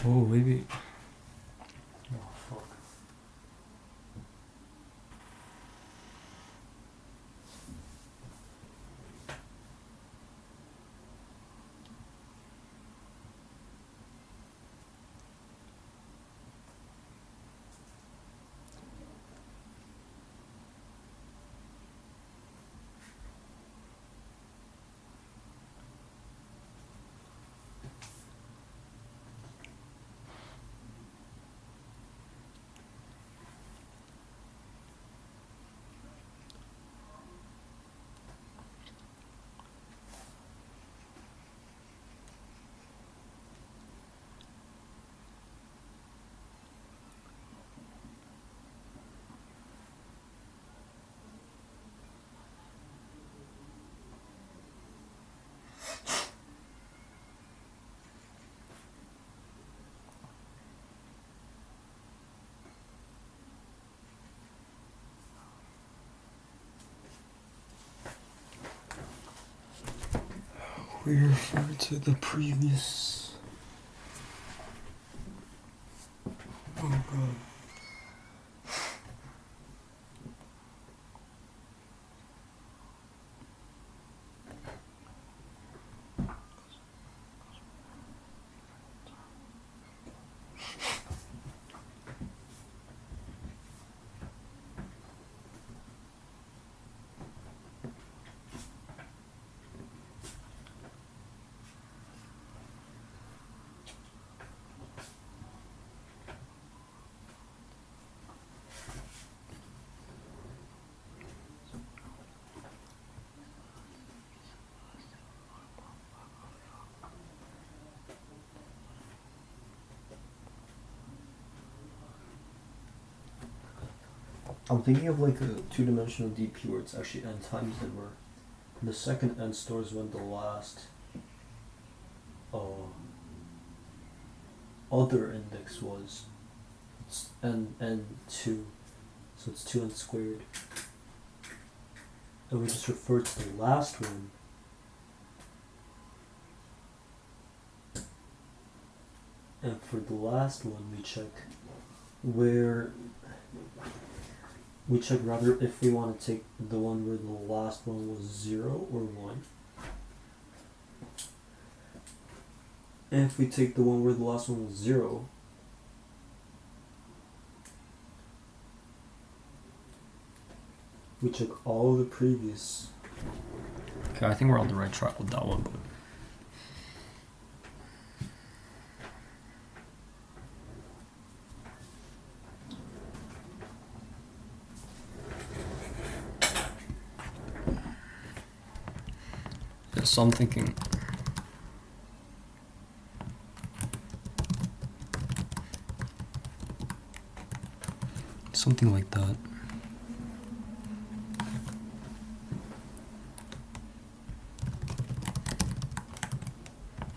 Oh, maybe. Oh, fuck. We refer to the previous I'm thinking of like a two-dimensional DP where it's actually n times n, where the second n stores when the last other index was. It's n2, so it's 2n squared. And we just refer to the last one. And for the last one, we check rather if we want to take the one where the last one was 0 or 1. And if we take the one where the last one was 0, we check all the previous. Okay, I think we're on the right track with that one. But yeah, so I'm thinking something like that.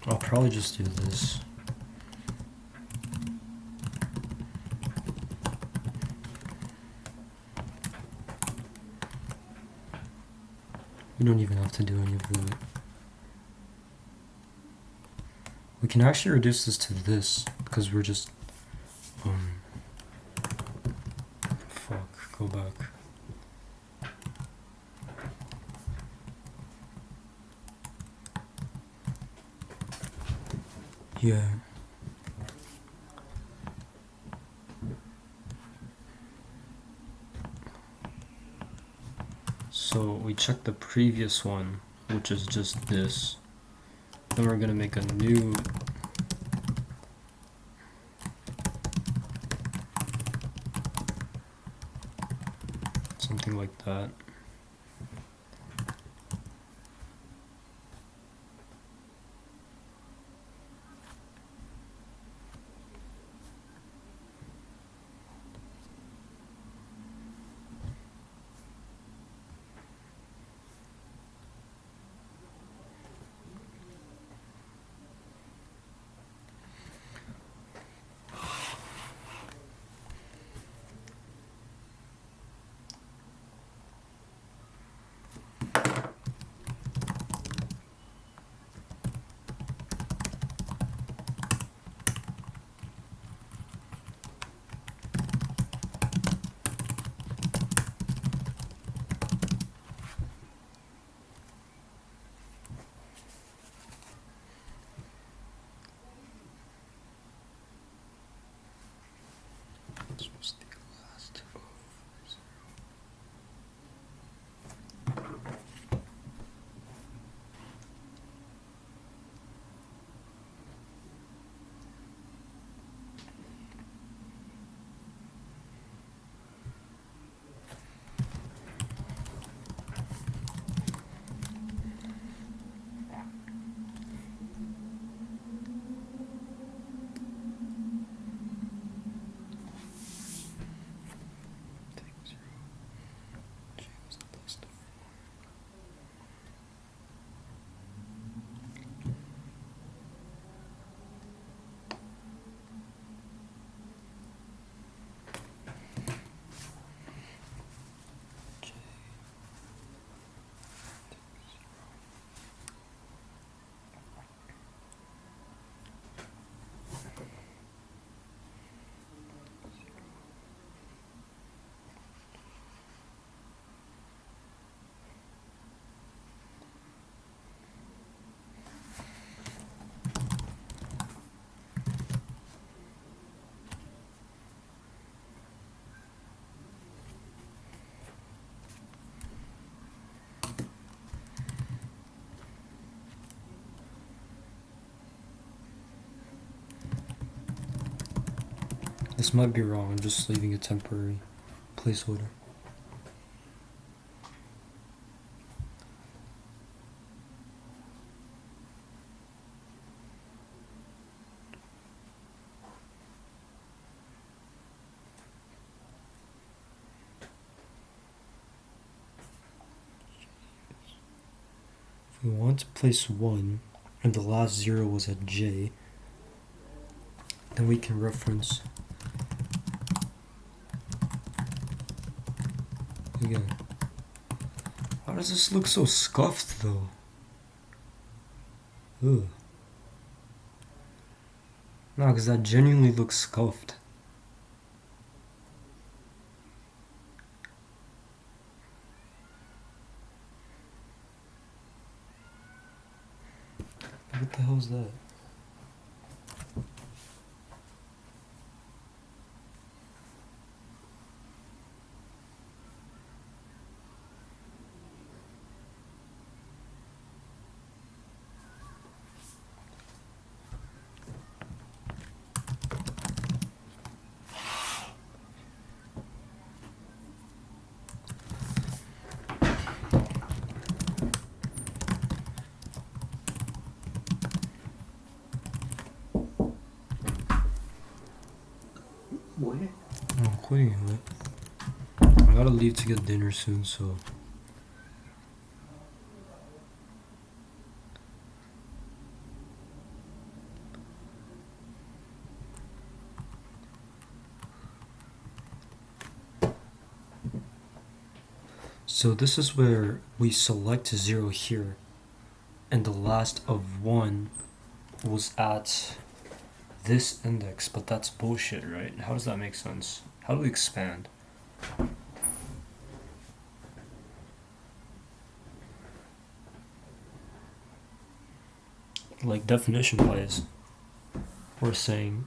I'll probably just do this. We don't even have to do any of that. We can actually reduce this to this because we're just go back. Yeah. So we check the previous one, which is just this. Then we're gonna make a new something like that. This was the last of This might be wrong, I'm just leaving a temporary placeholder. If we want to place 1 and the last 0 was at J, then we can reference again. How does this look so scuffed though? Ugh. No, because that genuinely looks scuffed. What the hell is that? What? I'm quitting it. I gotta leave to get dinner soon, so. So this is where we select 0 here, and the last of 1 was at this index, but that's bullshit, right? How does that make sense? How do we expand? Like definition wise, we're saying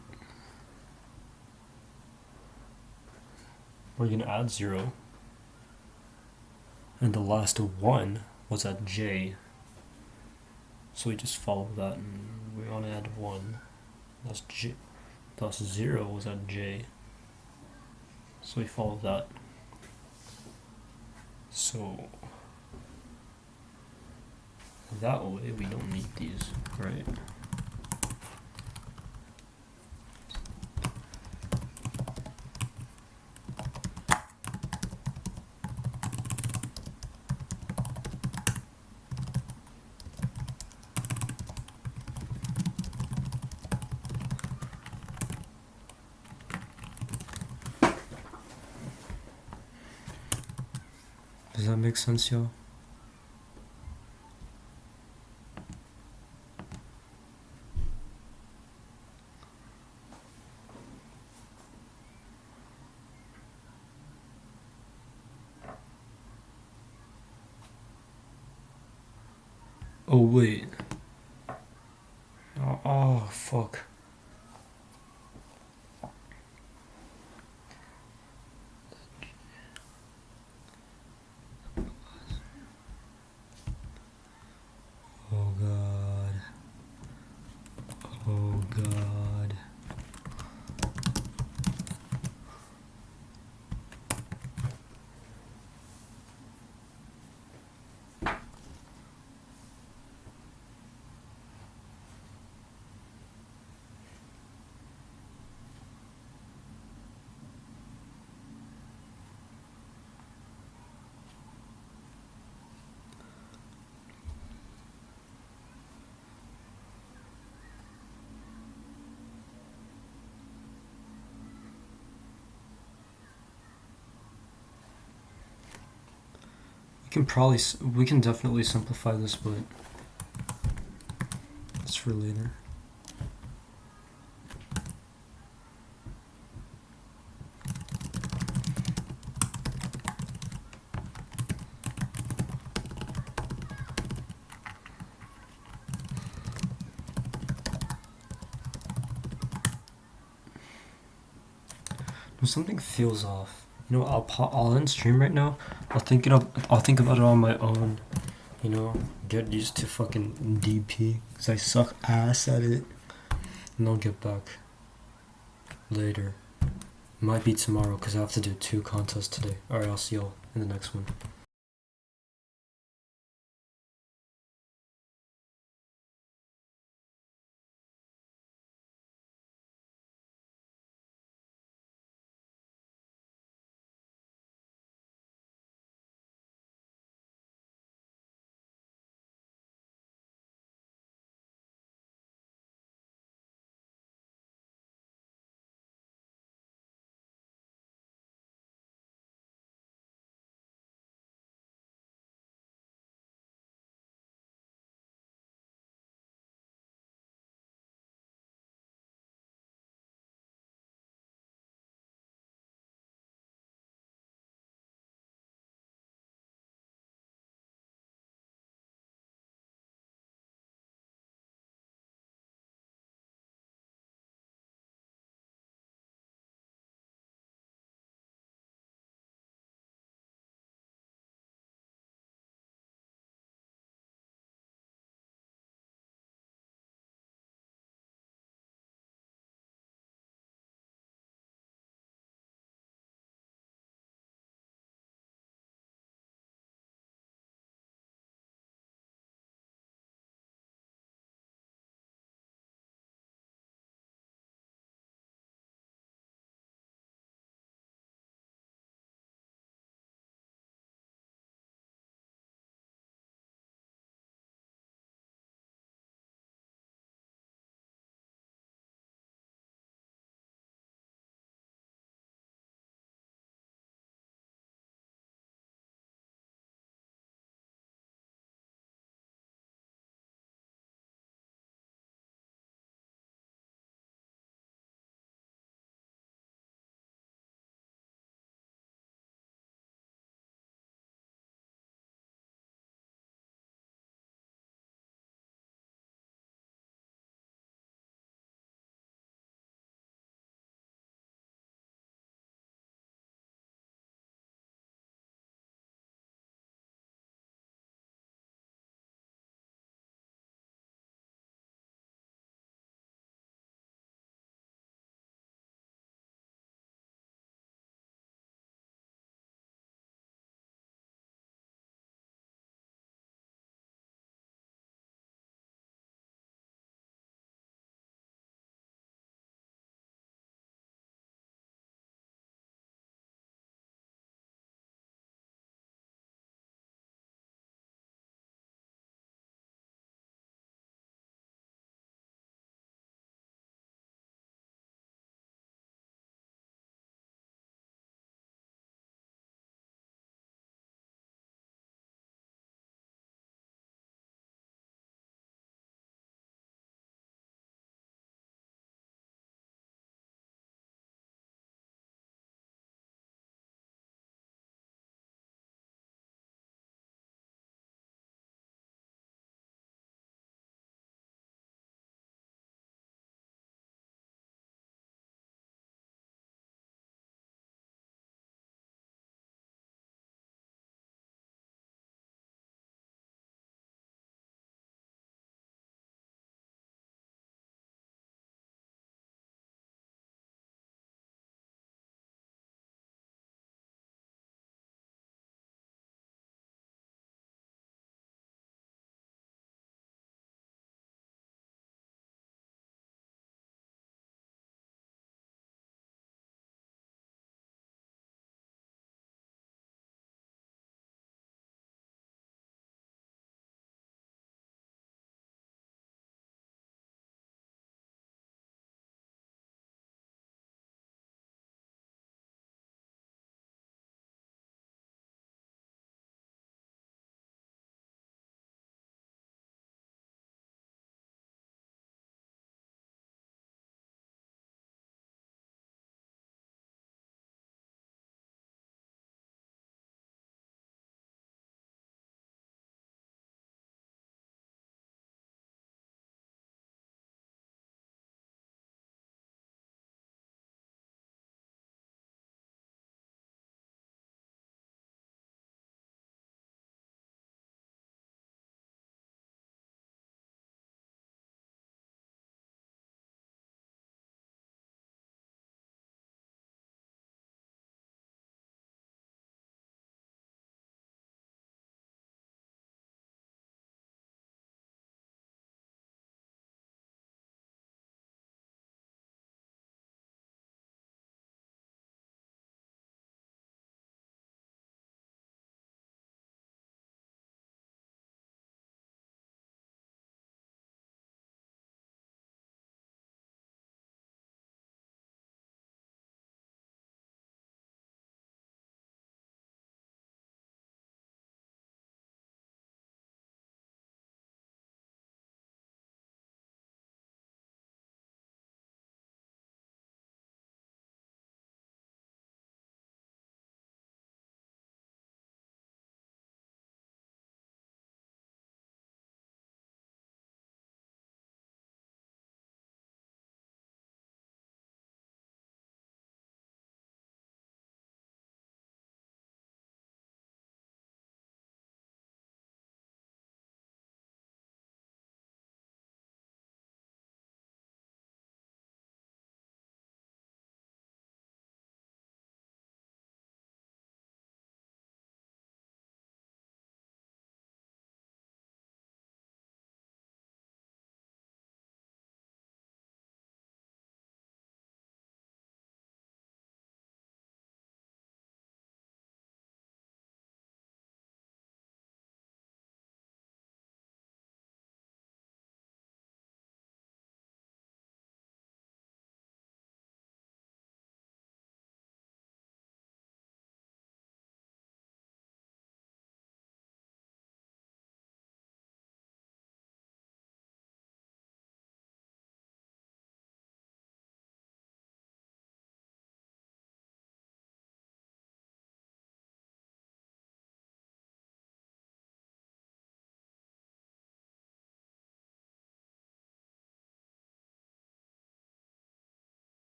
we're gonna add 0, and the last of 1 was at J, so we just follow that, and we want to add 1. That's J. Thus 0 was at J, so we follow that. So that way we don't need these, right? Does that make sense, y'all? Oh wait. Oh fuck. Oh god. Oh god. We can definitely simplify this, but it's for later. Something feels off. You know, I'll end stream right now. I'll think about it on my own. You know, get used to fucking DP, cause I suck ass at it. And I'll get back later. Might be tomorrow because I have to do 2 contests today. Alright, I'll see y'all in the next one.